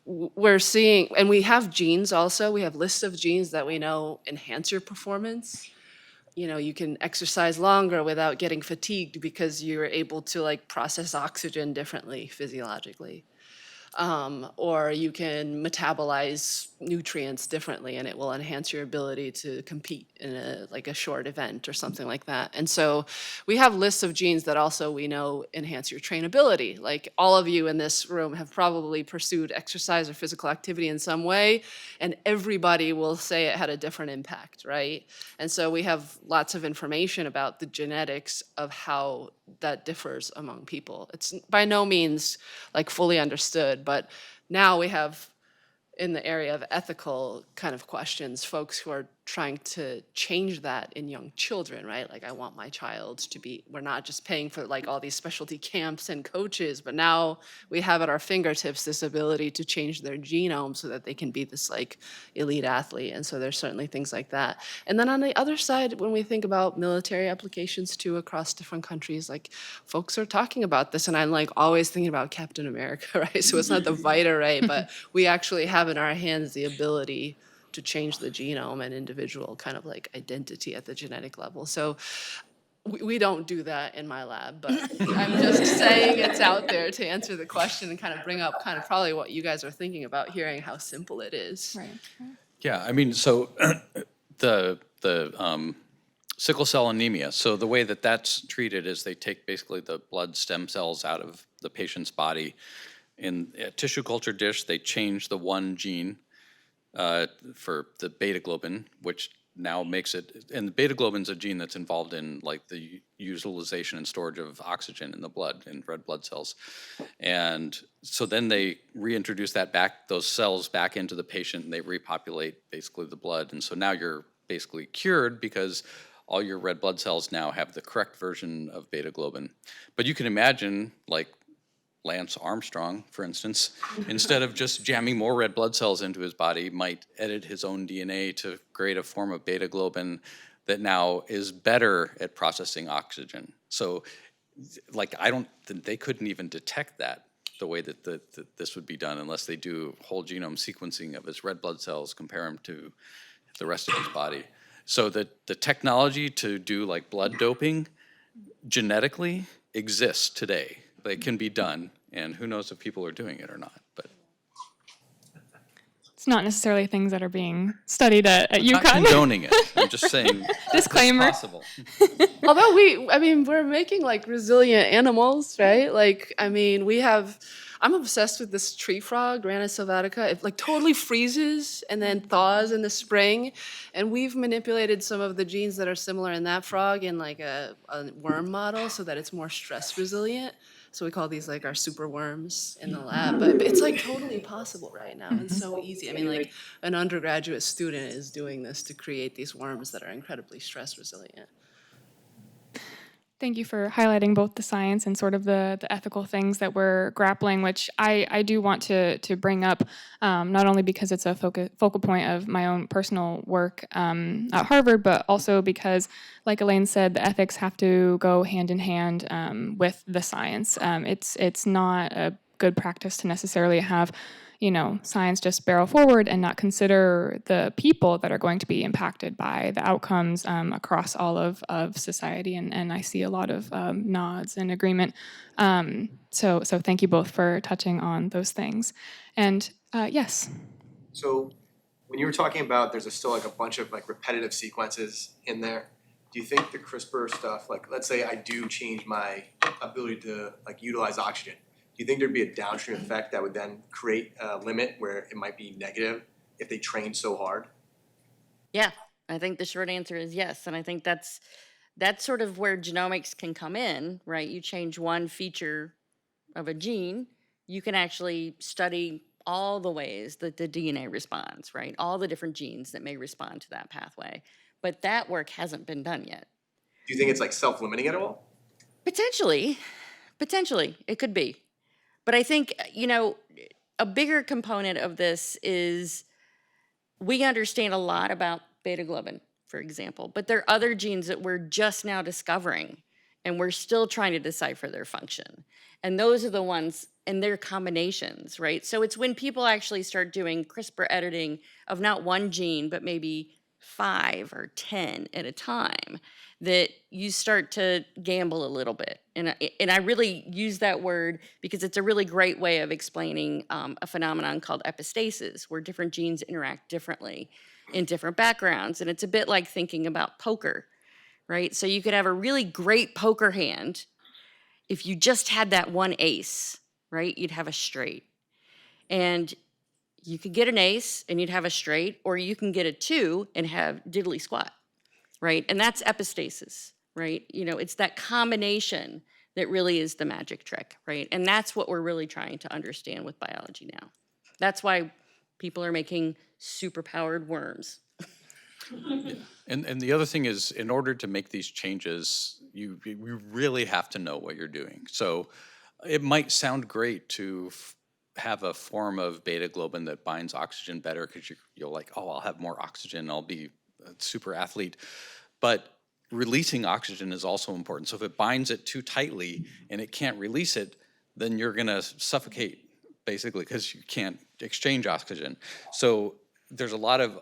we're seeing, and we have genes also, we have lists of genes that we know enhance your performance. You can exercise longer without getting fatigued because you're able to process oxygen differently physiologically. Or you can metabolize nutrients differently and it will enhance your ability to compete in a short event or something like that. And so we have lists of genes that also we know enhance your trainability. Like all of you in this room have probably pursued exercise or physical activity in some way, and everybody will say it had a different impact, right? And so we have lots of information about the genetics of how that differs among people. It's by no means fully understood, but now we have in the area of ethical kind of questions, folks who are trying to change that in young children, right? Like I want my child to be, we're not just paying for like all these specialty camps and coaches, but now we have at our fingertips this ability to change their genome so that they can be this like elite athlete. And so there's certainly things like that. And then on the other side, when we think about military applications too across different countries, like folks are talking about this, and I'm like always thinking about Captain America, right? So it's not the Vita Ray, but we actually have in our hands the ability to change the genome and individual kind of like identity at the genetic level. So we don't do that in my lab, but I'm just saying it's out there to answer the question and kind of bring up kind of probably what you guys are thinking about, hearing how simple it is. Right. Yeah, I mean, so the sickle cell anemia, so the way that that's treated is they take basically the blood stem cells out of the patient's body. In a tissue culture dish, they change the one gene for the beta globin, which now makes it, and the beta globin is a gene that's involved in like the utilization and storage of oxygen in the blood, in red blood cells. And so then they reintroduce that back, those cells back into the patient, and they repopulate basically the blood. And so now you're basically cured because all your red blood cells now have the correct version of beta globin. But you can imagine like Lance Armstrong, for instance, instead of just jamming more red blood cells into his body, might edit his own DNA to create a form of beta globin that now is better at processing oxygen. So, like, they couldn't even detect that the way that this would be done unless they do whole genome sequencing of his red blood cells, compare them to the rest of his body. So the technology to do like blood doping genetically exists today. They can be done, and who knows if people are doing it or not. But It's not necessarily things that are being studied at I'm not UConn. condoning it. I'm just saying Disclaimer. it's possible. Although we're making like resilient animals, right? Like, I mean, I'm obsessed with this tree frog, Rana sylvatica. It like totally freezes and then thaws in the spring. And we've manipulated some of the genes that are similar in that frog in like a worm model so that it's more stress resilient. So we call these like our super worms in the lab, but it's like totally possible right now and so easy. I mean, like an undergraduate student is doing this to create these worms that are incredibly stress resilient. Thank you for highlighting both the science and sort of the ethical things that we're grappling, which I do want to bring up, not only because it's a focal point of my own personal work at Harvard, but also because, like Elaine said, the ethics have to go hand in hand with the science. It's not a good practice to necessarily have science just barrel forward and not consider the people that are going to be impacted by the outcomes across all of society. And I see a lot of nods and agreement. So thank you both for touching on those things. And yes. So when you were talking about there's still like a bunch of like repetitive sequences in there, do you think the CRISPR stuff, like let's say I do change my ability to like utilize oxygen, do you think there'd be a downstream effect that would then create a limit where it might be negative if they train so hard? Yeah, I think the short answer is yes. And I think that's sort of where genomics can come in, right? You change one feature of a gene, you can actually study all the ways that the DNA responds, right? All the different genes that may respond to that pathway. But that work hasn't been done yet. Do you think it's like self-limiting at all? Potentially, it could be. But I think, a bigger component of this is we understand a lot about beta globin, for example, but there are other genes that we're just now discovering, and we're still trying to decipher their function. And those are the ones, and their combinations, right? So it's when people actually start doing CRISPR editing of not one gene, but maybe 5 or 10 at a time, that you start to gamble a little bit. And I really use that word because it's a really great way of explaining a phenomenon called epistasis, where different genes interact differently in different backgrounds. And it's a bit like thinking about poker, right? So you could have a really great poker hand. If you just had that one ace, right, you'd have a straight. And you could get an ace and you'd have a straight, or you can get a 2 and have diddly squat, right? And that's epistasis, right? It's that combination that really is the magic trick, right? And that's what we're really trying to understand with biology now. That's why people are making super-powered worms. And the other thing is, in order to make these changes, you really have to know what you're doing. So it might sound great to have a form of beta globin that binds oxygen better because you'll like, oh, I'll have more oxygen, I'll be a super athlete. But releasing oxygen is also important. So if it binds it too tightly and it can't release it, then you're gonna suffocate basically because you can't exchange oxygen. So there's a lot of,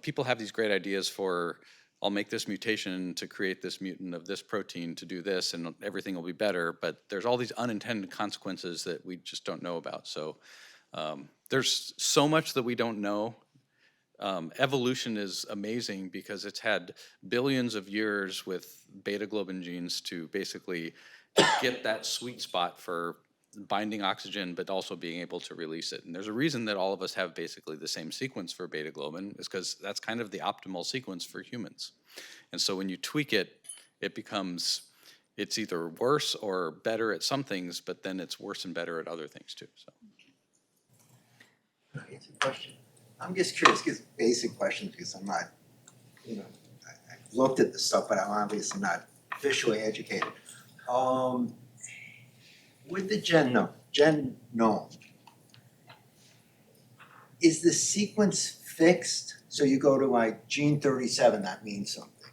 people have these great ideas for, I'll make this mutation to create this mutant of this protein to do this and everything will be better, but there's all these unintended consequences that we just don't know about. So there's so much that we don't know. Evolution is amazing because it's had billions of years with beta globin genes to basically get that sweet spot for binding oxygen, but also being able to release it. And there's a reason that all of us have basically the same sequence for beta globin, is because that's kind of the optimal sequence for humans. And so when you tweak it, it's either worse or better at some things, but then it's worse and better at other things too. So. It's a question. I'm just curious, because basic questions, because I'm not, I've looked at the stuff, but I'm obviously not officially educated. With the genome, is the sequence fixed? So you go to like gene 37, that means something.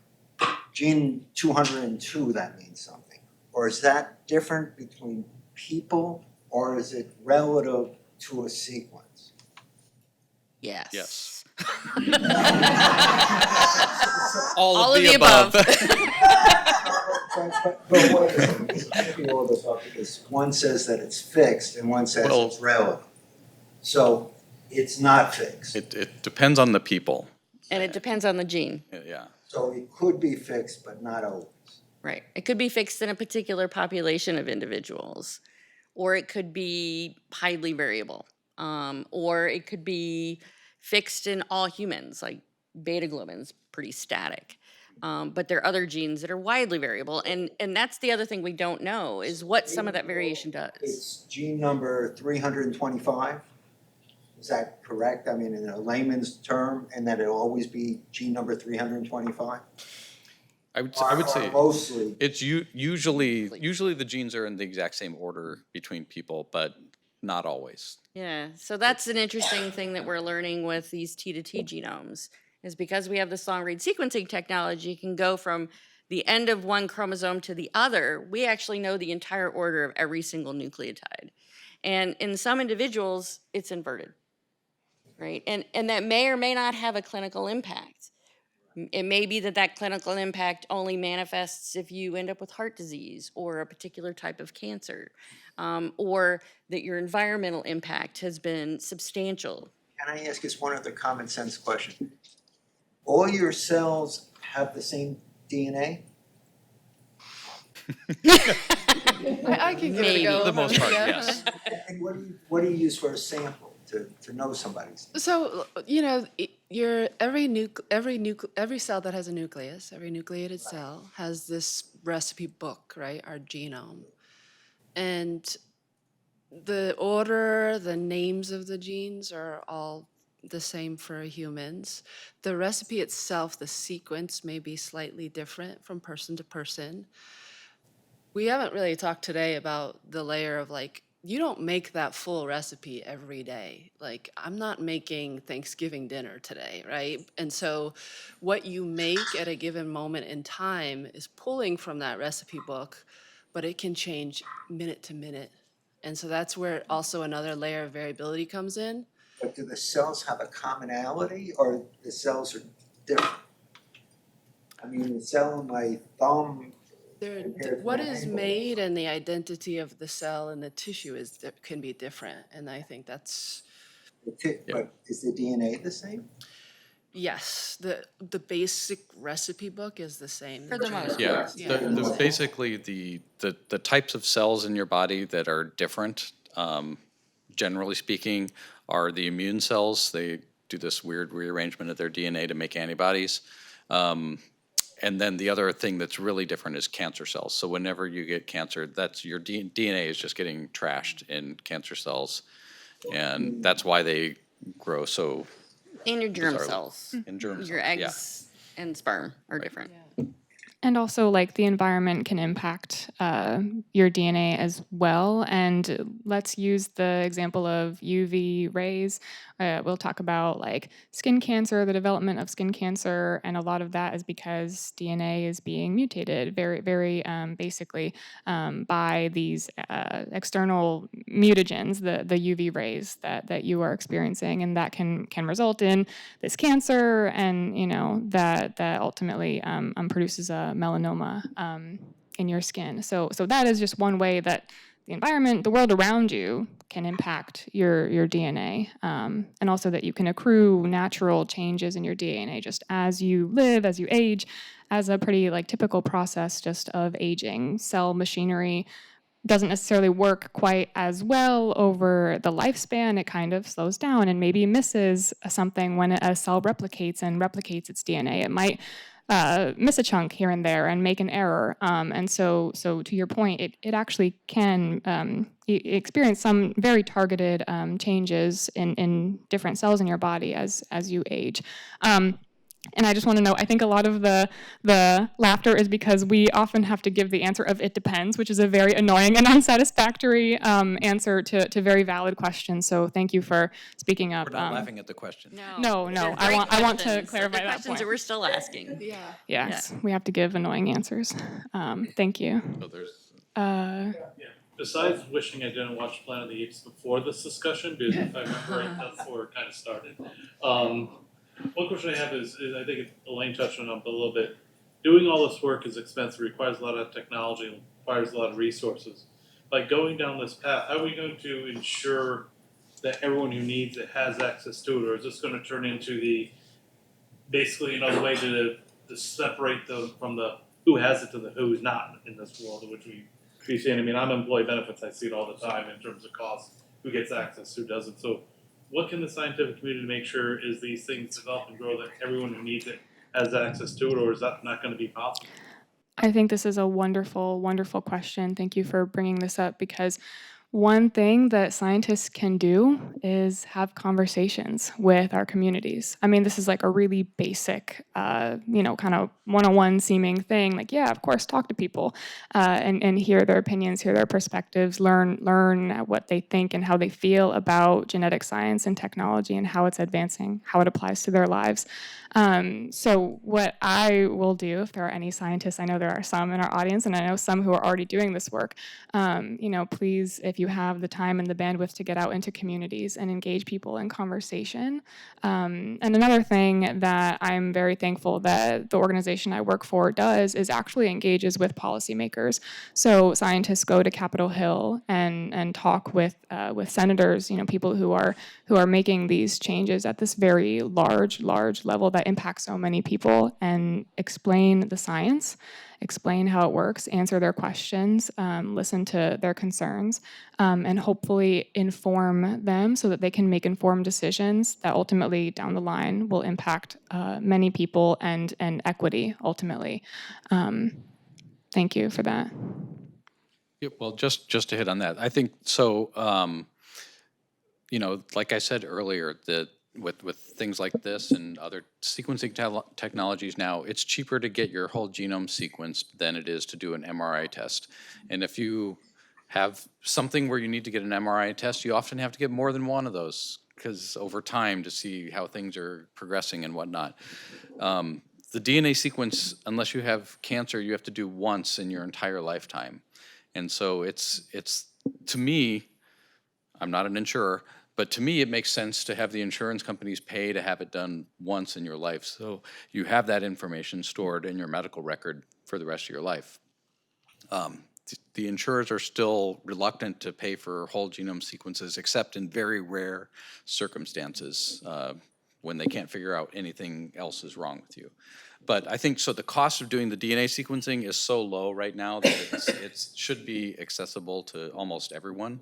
Gene 202, that means something. Or is that different between people, or is it relative to a sequence? Yes. Yes. All of the above. But wait a second, because I think all this up, because one says that it's fixed and one says it's relative. So it's not fixed. It depends on the people. And it depends on the gene. Yeah. So it could be fixed, but not always. Right. It could be fixed in a particular population of individuals, or it could be highly variable, or it could be fixed in all humans, like beta globin's pretty static. But there are other genes that are widely variable, and that's the other thing we don't know is what some of that variation does. It's gene number 325. Is that correct? I mean, in a layman's term, and that it'll always be gene number 325? I would say mostly. it's usually the genes are in the exact same order between people, but not always. Yeah, so that's an interesting thing that we're learning with these T2T genomes, is because we have this long-read sequencing technology, it can go from the end of one chromosome to the other. We actually know the entire order of every single nucleotide. And in some individuals, it's inverted, right? And that may or may not have a clinical impact. It may be that clinical impact only manifests if you end up with heart disease or a particular type of cancer, or that your environmental impact has been substantial. Can I ask just one other common sense question? All your cells have the same DNA? I can give it a go. For the most part, Yeah. yes. And what do you use for a sample to know somebody's? So every cell that has a nucleus, every nucleated cell has this recipe book, right? Our genome, and the order, the names of the genes are all the same for humans. The recipe itself, the sequence, may be slightly different from person to person. We haven't really talked today about the layer of you don't make that full recipe every day. I'm not making Thanksgiving dinner today, right? And so what you make at a given moment in time is pulling from that recipe book, but it can change minute to minute. And so that's where also another layer of variability comes in. But do the cells have a commonality, or the cells are different? I mean, the cell in my thumb. What is made and the identity of the cell and the tissue can be different, and I think that's But is the DNA the same? yes. The basic recipe book is the same. For the most Yeah, part. basically the types of cells in your body that are different, generally speaking, are the immune cells. They do this weird rearrangement of their DNA to make antibodies. And then the other thing that's really different is cancer cells. So whenever you get cancer, that's your DNA is just getting trashed in cancer cells. And that's why they grow so And your germ bizarrely. cells. In germ Your cells, yeah. eggs and sperm are different. And also, like, the environment can impact your DNA as well. And let's use the example of UV rays. We'll talk about like skin cancer, the development of skin cancer, and a lot of that is because DNA is being mutated very, very basically by these external mutagens, the UV rays that you are experiencing, and that can result in this cancer, and that ultimately produces a melanoma in your skin. So that is just one way that the environment, the world around you, can impact your DNA, and also that you can accrue natural changes in your DNA just as you live, as you age, as a pretty like typical process just of aging. Cell machinery doesn't necessarily work quite as well over the lifespan. It kind of slows down and maybe misses something when a cell replicates its DNA. It might miss a chunk here and there and make an error. And so to your point, it actually can experience some very targeted changes in different cells in your body as you age. And I just want to know, I think a lot of the laughter is because we often have to give the answer of "it depends," which is a very annoying and unsatisfactory answer to very valid questions. So thank you for speaking up. We're not laughing at the question. No, They're I great want to questions. clarify The that questions point. that we're still asking. Yeah. Yes, we have to give annoying answers. Thank you. So there's Besides wishing I didn't watch Planet of the Apes before this discussion, because if I remember, that's where it kind of started. One question I have is I think Elaine touched on it a little bit. Doing all this work is expensive, requires a lot of technology, requires a lot of resources. By going down this path, how are we going to ensure that everyone who needs it has access to it, or is this going to turn into basically another way to separate them from the who has it to the who's not in this world, which we see? I mean, I'm employee benefits, I see it all the time in terms of cost, who gets access, who doesn't. So what can the scientific community make sure is these things develop and grow that everyone who needs it has access to it, or is that not going to be possible? I think this is a wonderful, wonderful question. Thank you for bringing this up, because one thing that scientists can do is have conversations with our communities. I mean, this is like a really basic, kind of one-on-one seeming thing. Like, yeah, of course, talk to people and hear their opinions, hear their perspectives, learn what they think and how they feel about genetic science and technology and how it's advancing, how it applies to their lives. So what I will do, if there are any scientists, I know there are some in our audience, and I know some who are already doing this work, please, if you have the time and the bandwidth to get out into communities and engage people in conversation. And another thing that I'm very thankful that the organization I work for does is actually engages with policymakers. So scientists go to Capitol Hill and talk with senators, people who are making these changes at this very large level that impacts so many people, and explain the science, explain how it works, answer their questions, listen to their concerns, and hopefully inform them so that they can make informed decisions that ultimately down the line will impact many people and equity ultimately. Thank you for that. Yeah, well, just to hit on that, I think so. Like I said earlier, that with things like this and other sequencing technologies now, it's cheaper to get your whole genome sequenced than it is to do an MRI test. And if you have something where you need to get an MRI test, you often have to get more than one of those, because over time to see how things are progressing and whatnot. The DNA sequence, unless you have cancer, you have to do once in your entire lifetime. And so it's to me, I'm not an insurer, but to me, it makes sense to have the insurance companies pay to have it done once in your life. So you have that information stored in your medical record for the rest of your life. The insurers are still reluctant to pay for whole genome sequences, except in very rare circumstances when they can't figure out anything else is wrong with you. But I think, so the cost of doing the DNA sequencing is so low right now that it should be accessible to almost everyone.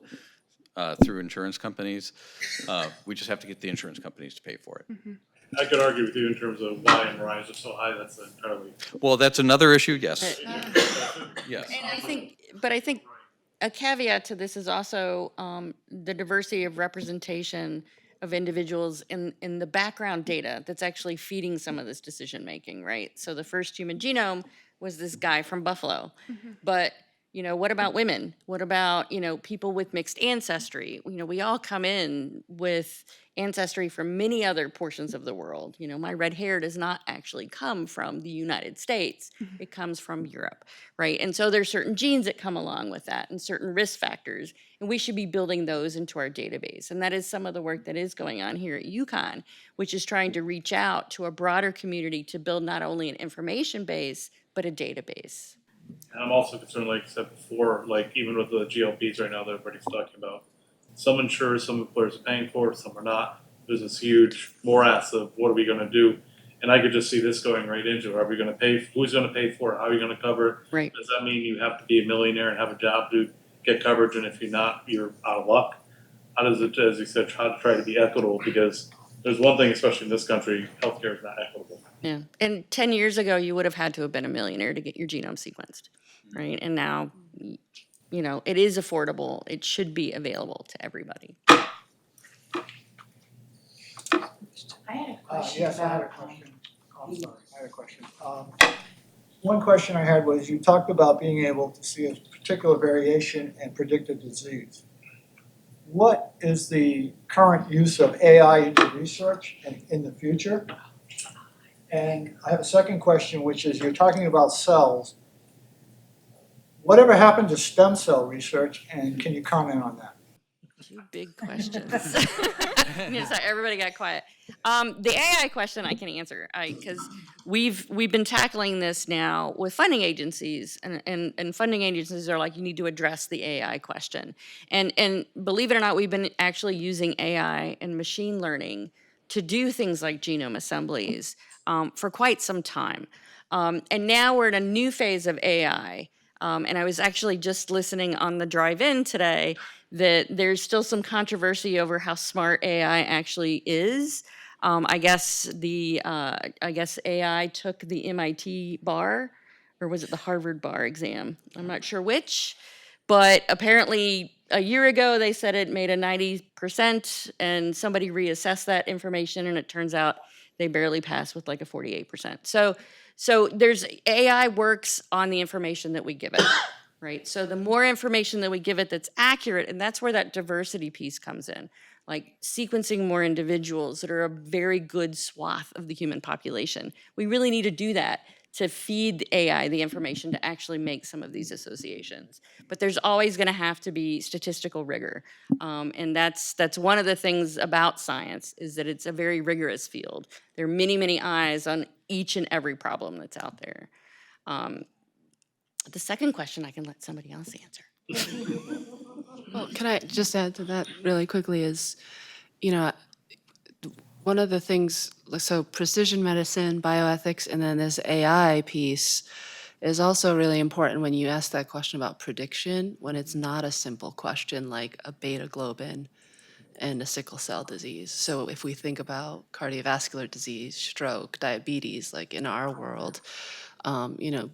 Through insurance companies. We just have to get the insurance companies to pay for it. Mm-hmm. I could argue with you in terms of why MRIs are so high. That's entirely. Well, that's another issue, yes. Yes. And I think a caveat to this is also the diversity of representation of individuals in the background data that's actually feeding some of this decision making, right? So the first human genome was this guy from Buffalo. But, you know, what about women? What about, you know, people with mixed ancestry? You know, we all come in with ancestry from many other portions of the world. You know, my red hair does not actually come from the United States. It comes from Europe, right? And so there's certain genes that come along with that and certain risk factors, and we should be building those into our database. And that is some of the work that is going on here at UConn, which is trying to reach out to a broader community to build not only an information base, but a database. And I'm also concerned, like I said before, like even with the GLPs right now that everybody's talking about, some insurers, some employers are paying for it, some are not. There's this huge morass of what are we going to do? And I could just see this going right into, are we going to pay, who's going to pay for it, how are you going to cover it? Right. Does that mean you have to be a millionaire and have a job to get coverage, and if you're not, you're out of luck? How does it, as you said, try to be equitable? Because there's one thing, especially in this country, healthcare is not equitable. Yeah, and 10 years ago, you would have had to have been a millionaire to get your genome sequenced, right? And now, you know, it is affordable. It should be available to everybody. I had a question Yes, I had a about, question. I'm sorry, I had a question. One question I had was, you talked about being able to see a particular variation and predict a disease. What is the current use of AI into research and in the future? And I have a second question, which is, you're talking about cells. Whatever happened to stem cell research, and can you comment on that? Two big questions. Yeah, sorry, everybody got quiet. The AI question I can answer, because we've been tackling this now with funding agencies, and funding agencies are like, you need to address the AI question. And believe it or not, we've been actually using AI and machine learning to do things like genome assemblies for quite some time. And now we're in a new phase of AI. And I was actually just listening on the drive-in today that there's still some controversy over how smart AI actually is. I guess AI took the MIT bar, or was it the Harvard bar exam? I'm not sure which, but apparently a year ago they said it made a 90%, and somebody reassessed that information, and it turns out they barely passed with like a 48%. So there's AI works on the information that we give it, right? So the more information that we give it that's accurate, and that's where that diversity piece comes in, like sequencing more individuals that are a very good swath of the human population. We really need to do that to feed the AI the information to actually make some of these associations. But there's always going to have to be statistical rigor. And that's one of the things about science, is that it's a very rigorous field. There are many, many eyes on each and every problem that's out there. The second question I can let somebody else answer. Well, can I just add to that really quickly is, you know, one of the things, so precision medicine, bioethics, and then this AI piece is also really important when you ask that question about prediction, when it's not a simple question like a beta globin and a sickle cell disease. So if we think about cardiovascular disease, stroke, diabetes, like in our world, you know,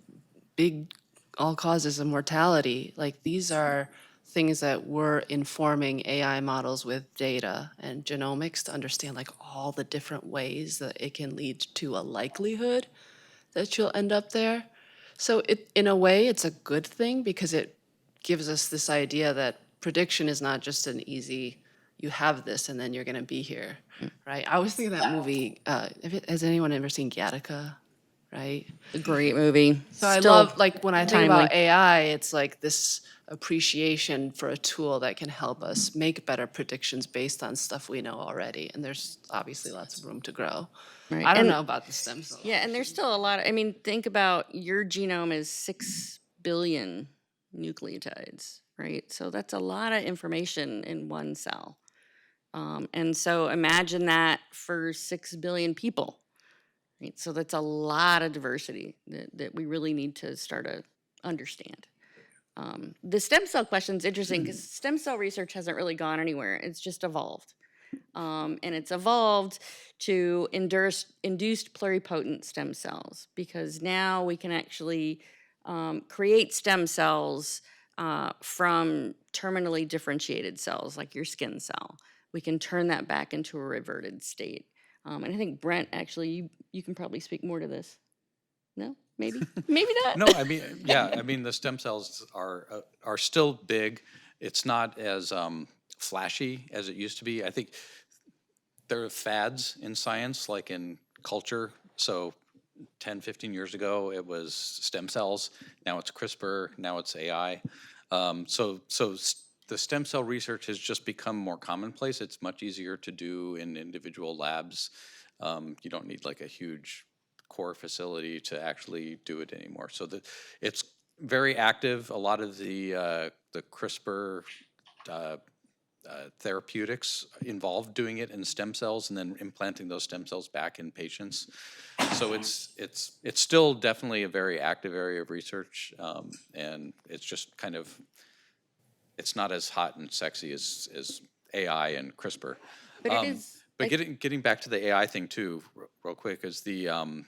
big all causes of mortality, like these are things that we're informing AI models with data and genomics to understand like all the different ways that it can lead to a likelihood that you'll end up there. So in a way, it's a good thing because it gives us this idea that prediction is not just an easy, you have this and then you're gonna be here, right? I always think of that movie, has anyone ever seen Gattaca, right? A great movie. So I Still love, like, when I think about timely. AI, it's like this appreciation for a tool that can help us make better predictions based on stuff we know already. And there's obviously lots of room to grow. Right. I don't And- know about the stem cells. Yeah, and there's still a lot. I mean, think about your genome is 6 billion nucleotides, right? So that's a lot of information in one cell. And so imagine that for 6 billion people, right? So that's a lot of diversity that we really need to start to understand. The stem cell question is interesting because stem cell research hasn't really gone anywhere. It's just evolved. And it's evolved to induced pluripotent stem cells, because now we can actually create stem cells from terminally differentiated cells like your skin cell. we can turn that back into a reverted state. And I think Brent, actually, you can probably speak more to this. No, maybe, maybe not. No, I mean, yeah, I mean, the stem cells are still big. It's not as flashy as it used to be. I think there are fads in science, like in culture. So 10, 15 years ago, it was stem cells. Now it's CRISPR. Now it's AI. The stem cell research has just become more commonplace. It's much easier to do in individual labs. You don't need like a huge core facility to actually do it anymore. So it's very active. A lot of the CRISPR therapeutics involve doing it in stem cells and then implanting those stem cells back in patients. So it's still definitely a very active area of research, and it's just kind of, it's not as hot and sexy as AI and CRISPR. But it is. But getting back to the AI thing too, real quick, is the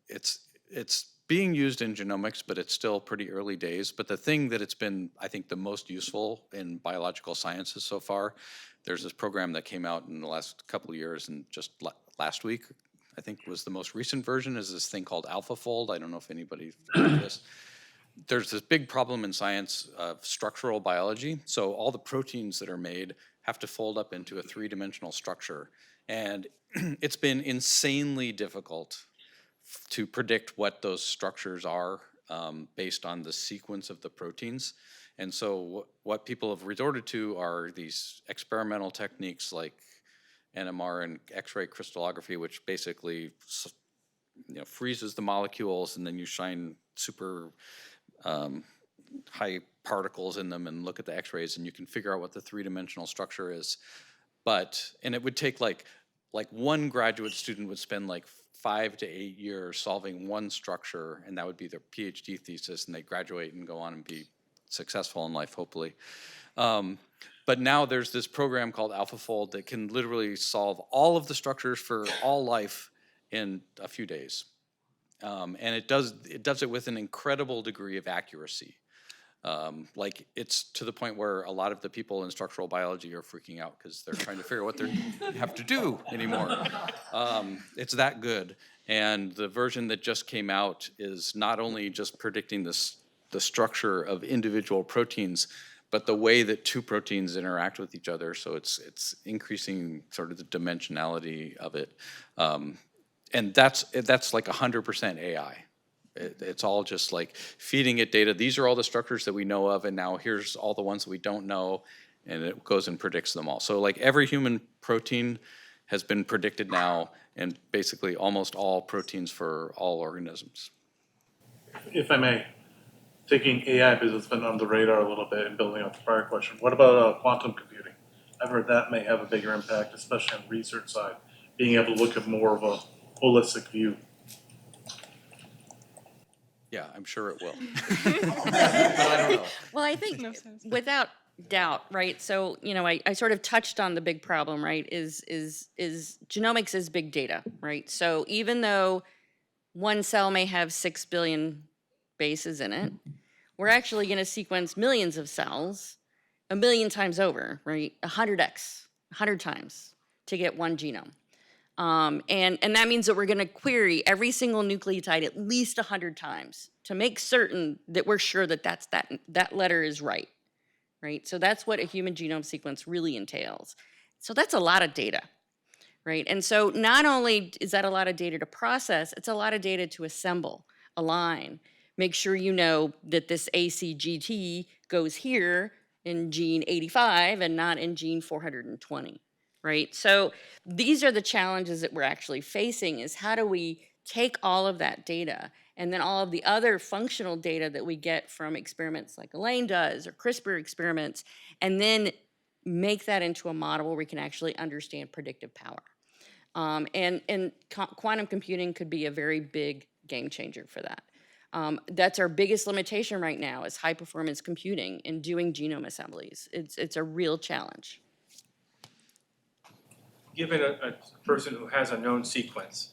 it's being used in genomics, but it's still pretty early days. But the thing that it's been, I think, the most useful in biological sciences so far, there's this program that came out in the last couple of years, and just last week, I think, was the most recent version, is this thing called AlphaFold. I don't know if anybody's heard of this. There's this big problem in science of structural biology. So all the proteins that are made have to fold up into a three-dimensional structure. And it's been insanely difficult to predict what those structures are based on the sequence of the proteins. And so what people have resorted to are these experimental techniques like NMR and X-ray crystallography, which basically freezes the molecules, and then you shine super high particles in them and look at the X-rays, and you can figure out what the three-dimensional structure is. And it would take like one graduate student would spend like 5 to 8 years solving one structure, and that would be their PhD thesis, and they graduate and go on and be successful in life, hopefully. But now there's this program called AlphaFold that can literally solve all of the structures for all life in a few days. And it does it with an incredible degree of accuracy. Like, it's to the point where a lot of the people in structural biology are freaking out because they're trying to figure out what they have to do anymore. It's that good. And the version that just came out is not only just predicting the structure of individual proteins, but the way that two proteins interact with each other. So it's increasing sort of the dimensionality of it. And that's like 100% AI. It's all just like feeding it data. These are all the structures that we know of, and now here's all the ones that we don't know, and it goes and predicts them all. So like every human protein has been predicted now, and basically almost all proteins for all organisms. If I may, taking AI, because it's been on the radar a little bit, and building on the prior question, what about quantum computing? I've heard that may have a bigger impact, especially on the research side, being able to look at more of a holistic view. Yeah, I'm sure it will. But I don't know. Well, I think without doubt, right? So, I sort of touched on the big problem, right? Is genomics is big data, right? So even though one cell may have 6 billion bases in it, we're actually going to sequence millions of cells 1 million times over, right? 100x, 100 times to get one genome. And that means that we're going to query every single nucleotide at least 100 times to make certain that we're sure that that letter is right, right? So that's what a human genome sequence really entails. So that's a lot of data, right? And so not only is that a lot of data to process, it's a lot of data to assemble, align, make sure you know that this ACGT goes here in gene 85 and not in gene 420. Right? So these are the challenges that we're actually facing, is how do we take all of that data and then all of the other functional data that we get from experiments like ELAINE does or CRISPR experiments, and then make that into a model where we can actually understand predictive power. And quantum computing could be a very big game changer for that. That's our biggest limitation right now, is high performance computing and doing genome assemblies. It's a real challenge. Given a person who has a known sequence,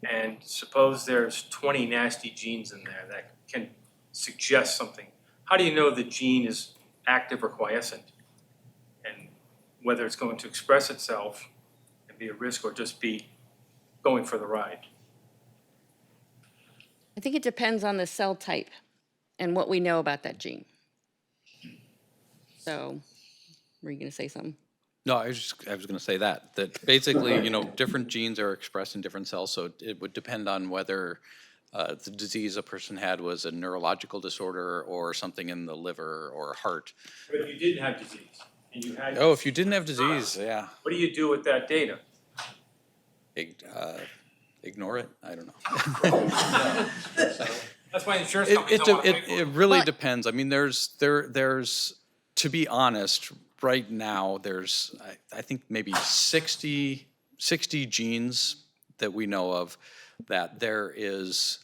and suppose there's 20 nasty genes in there that can suggest something, how do you know the gene is active or quiescent? And whether it's going to express itself and be a risk or just be going for the ride. I think it depends on the cell type and what we know about that gene. So, were you gonna say something? No, I was going to say that basically, different genes are expressed in different cells, so it would depend on whether the disease a person had was a neurological disorder or something in the liver or heart. But if you didn't have disease and you had. Oh, if you didn't have disease, yeah. What do you do with that data? Ignore it? I don't know. That's why insurance companies don't want to pay for it. It really depends. I mean, there's, to be honest, right now, there's, I think maybe 60 genes that we know of that there is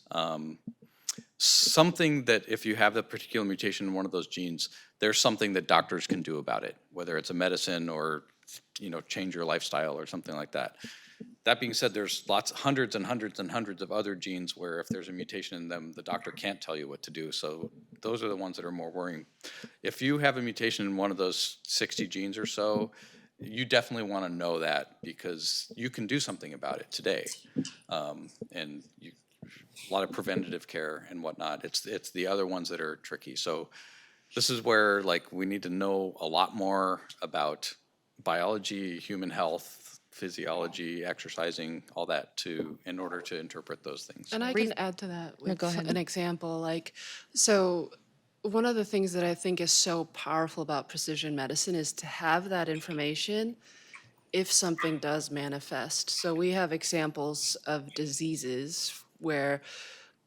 something that if you have the particular mutation in one of those genes, there's something that doctors can do about it, whether it's a medicine or, change your lifestyle or something like that. That being said, there's hundreds and hundreds and hundreds of other genes where if there's a mutation in them, the doctor can't tell you what to do. So those are the ones that are more worrying. If you have a mutation in one of those 60 genes or so, you definitely want to know that because you can do something about it today. And a lot of preventative care and whatnot. It's the other ones that are tricky. So this is where we need to know a lot more about biology, human health, physiology, exercising, all that in order to interpret those things. And I can add to that with go ahead. an example. So one of the things that I think is so powerful about precision medicine is to have that information if something does manifest. So we have examples of diseases where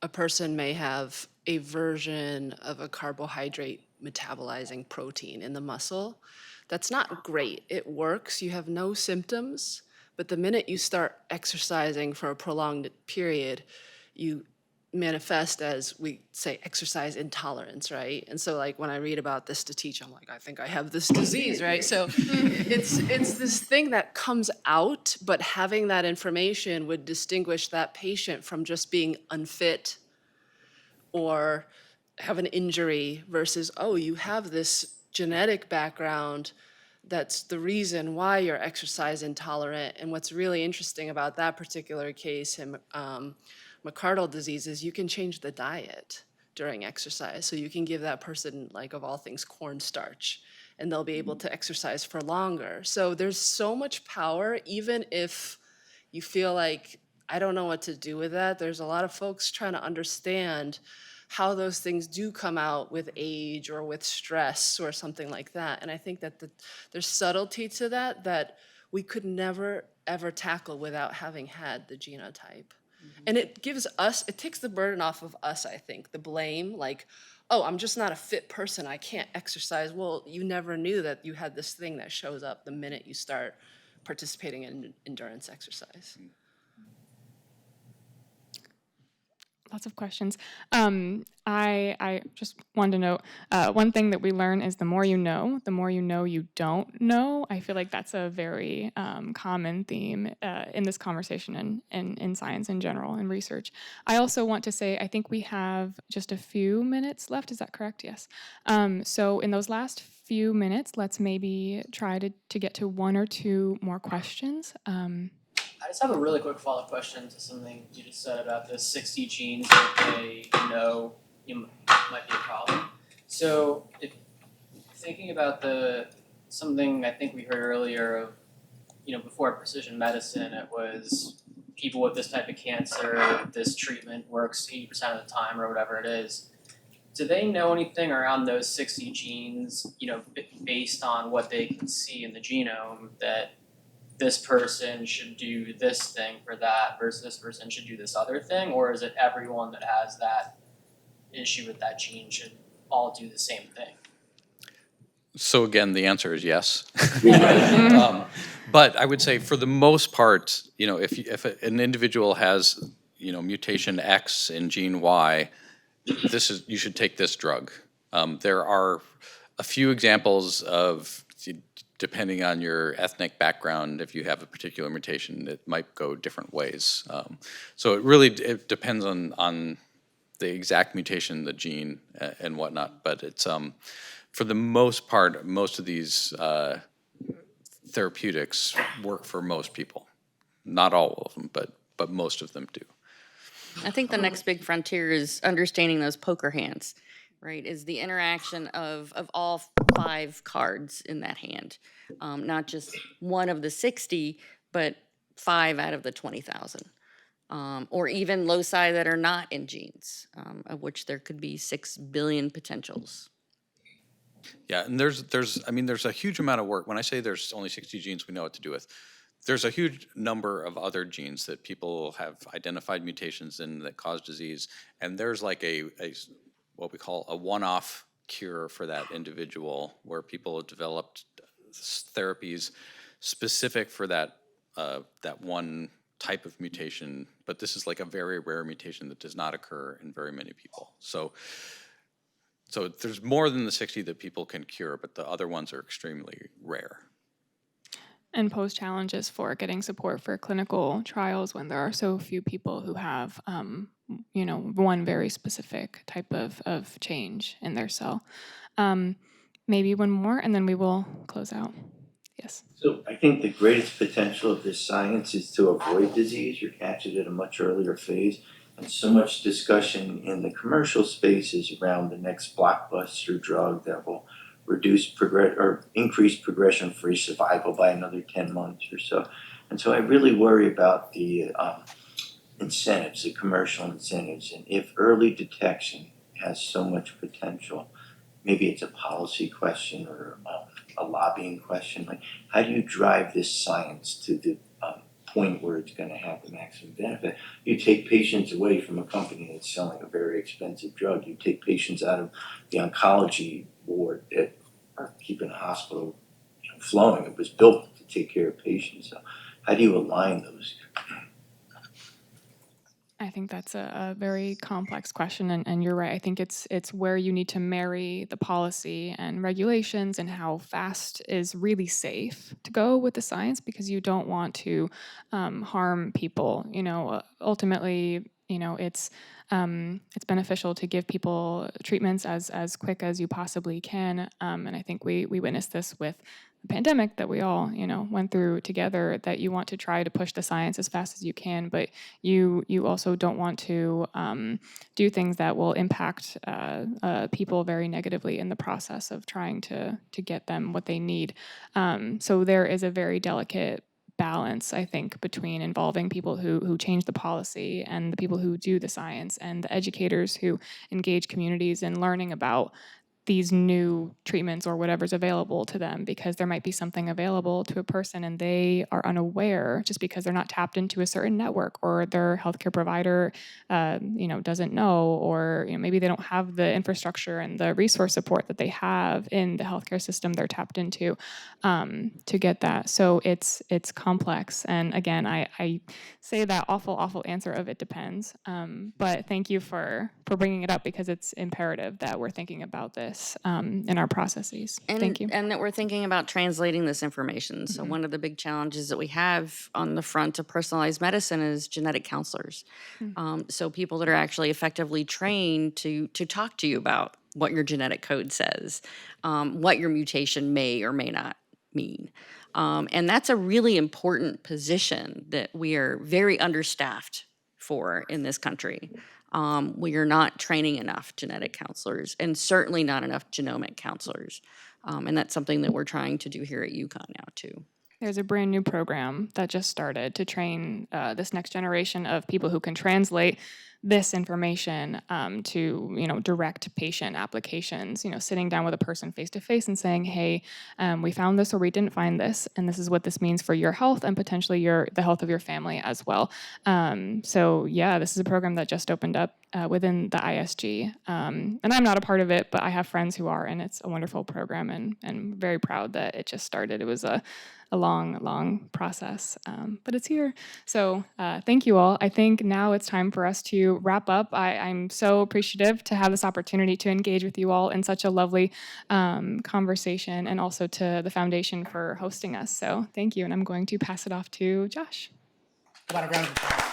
a person may have a version of a carbohydrate metabolizing protein in the muscle. That's not great. It works. You have no symptoms, but the minute you start exercising for a prolonged period, you manifest as, we say, exercise intolerance, right? And so when I read about this to teach, I'm like, I think I have this disease, right? So it's this thing that comes out, but having that information would distinguish that patient from just being unfit or have an injury versus, oh, you have this genetic background that's the reason why you're exercise intolerant. And what's really interesting about that particular case, McArdle disease, is you can change the diet during exercise. So you can give that person, of all things, cornstarch, and they'll be able to exercise for longer. So there's so much power, even if you feel like, I don't know what to do with that. There's a lot of folks trying to understand how those things do come out with age or with stress or something like that. And I think that there's subtlety to that we could never, ever tackle without having had the genotype. And it takes the burden off of us, I think, the blame, oh, I'm just not a fit person, I can't exercise. Well, you never knew that you had this thing that shows up the minute you start participating in endurance exercise. Lots of questions. I just wanted to note, one thing that we learn is the more you know you don't know. I feel like that's a very common theme in this conversation and in science in general and research. I also want to say, I think we have just a few minutes left. Is that correct? Yes. So in those last few minutes, let's maybe try to get to one or two more questions. I just have a really quick follow-up question to something you just said about the 60 genes that they know might be a problem. So thinking about something I think we heard earlier of, before precision medicine, it was people with this type of cancer, this treatment works 80% of the time or whatever it is. Do they know anything around those 60 genes, based on what they can see in the genome, that this person should do this thing for that versus this person should do this other thing? Or is it everyone that has that issue with that gene should all do the same thing? So again, the answer is yes. But I would say for the most part, if an individual has, mutation X in gene Y, you should take this drug. There are a few examples of, depending on your ethnic background, if you have a particular mutation, it might go different ways. So it depends on the exact mutation, the gene, and whatnot. But it's for the most part, most of these therapeutics work for most people. Not all of them, but most of them do. I think the next big frontier is understanding those poker hands, right? Is the interaction of all 5 cards in that hand. Not just one of the 60, but 5 out of the 20,000. Or even loci that are not in genes, of which there could be 6 billion potentials. Yeah, and there's a huge amount of work. When I say there's only 60 genes we know what to do with, there's a huge number of other genes that people have identified mutations in that cause disease, and there's like a what we call a one-off cure for that individual, where people have developed therapies specific for that one type of mutation, but this is like a very rare mutation that does not occur in very many people. So there's more than the 60 that people can cure, but the other ones are extremely rare. And pose challenges for getting support for clinical trials when there are so few people who have, one very specific type of change in their cell. Maybe one more, and then we will close out. Yes. So I think the greatest potential of this science is to avoid disease or catch it at a much earlier phase. And so much discussion in the commercial spaces around the next blockbuster drug that will increase progression-free survival by another 10 months or so. And so I really worry about the incentives, the commercial incentives. And if early detection has so much potential, maybe it's a policy question or a lobbying question. Like, how do you drive this science to the point where it's going to have the maximum benefit? You take patients away from a company that's selling a very expensive drug. You take patients out of the oncology ward that are keeping a hospital flowing. It was built to take care of patients. So how do you align those? I think that's a very complex question, and you're right. I think it's where you need to marry the policy and regulations and how fast is really safe to go with the science, because you don't want to harm people. Ultimately, it's beneficial to give people treatments as quick as you possibly can. And I think we witnessed this with the pandemic that we all, went through together, that you want to try to push the science as fast as you can, but you also don't want to do things that will impact people very negatively in the process of trying to get them what they need. So there is a very delicate balance, I think, between involving people who change the policy and the people who do the science and the educators who engage communities in learning about these new treatments or whatever's available to them, because there might be something available to a person and they are unaware just because they're not tapped into a certain network, or their healthcare provider doesn't know, or maybe they don't have the infrastructure and the resource support that they have in the healthcare system they're tapped into to get that. So it's complex. And again, I say that awful answer of it depends. But thank you for bringing it up, because it's imperative that we're thinking about this in our processes. Thank you. And that we're thinking about translating this information. So one of the big challenges that we have on the front of personalized medicine is genetic counselors. So people that are actually effectively trained to talk to you about what your genetic code says, what your mutation may or may not mean. And that's a really important position that we are very understaffed for in this country. We are not training enough genetic counselors, and certainly not enough genomic counselors. And that's something that we're trying to do here at UConn now too. There's a brand new program that just started to train this next generation of people who can translate this information to direct patient applications, sitting down with a person face to face and saying, hey, we found this or we didn't find this, and this is what this means for your health and potentially the health of your family as well. So yeah, this is a program that just opened up within the ISG. And I'm not a part of it, but I have friends who are, and it's a wonderful program, and very proud that it just started. It was a long process, but it's here. So thank you all. I think now it's time for us to wrap up. I'm so appreciative to have this opportunity to engage with you all in such a lovely conversation, and also to the foundation for hosting us. So thank you, and I'm going to pass it off to Josh. About a round of applause.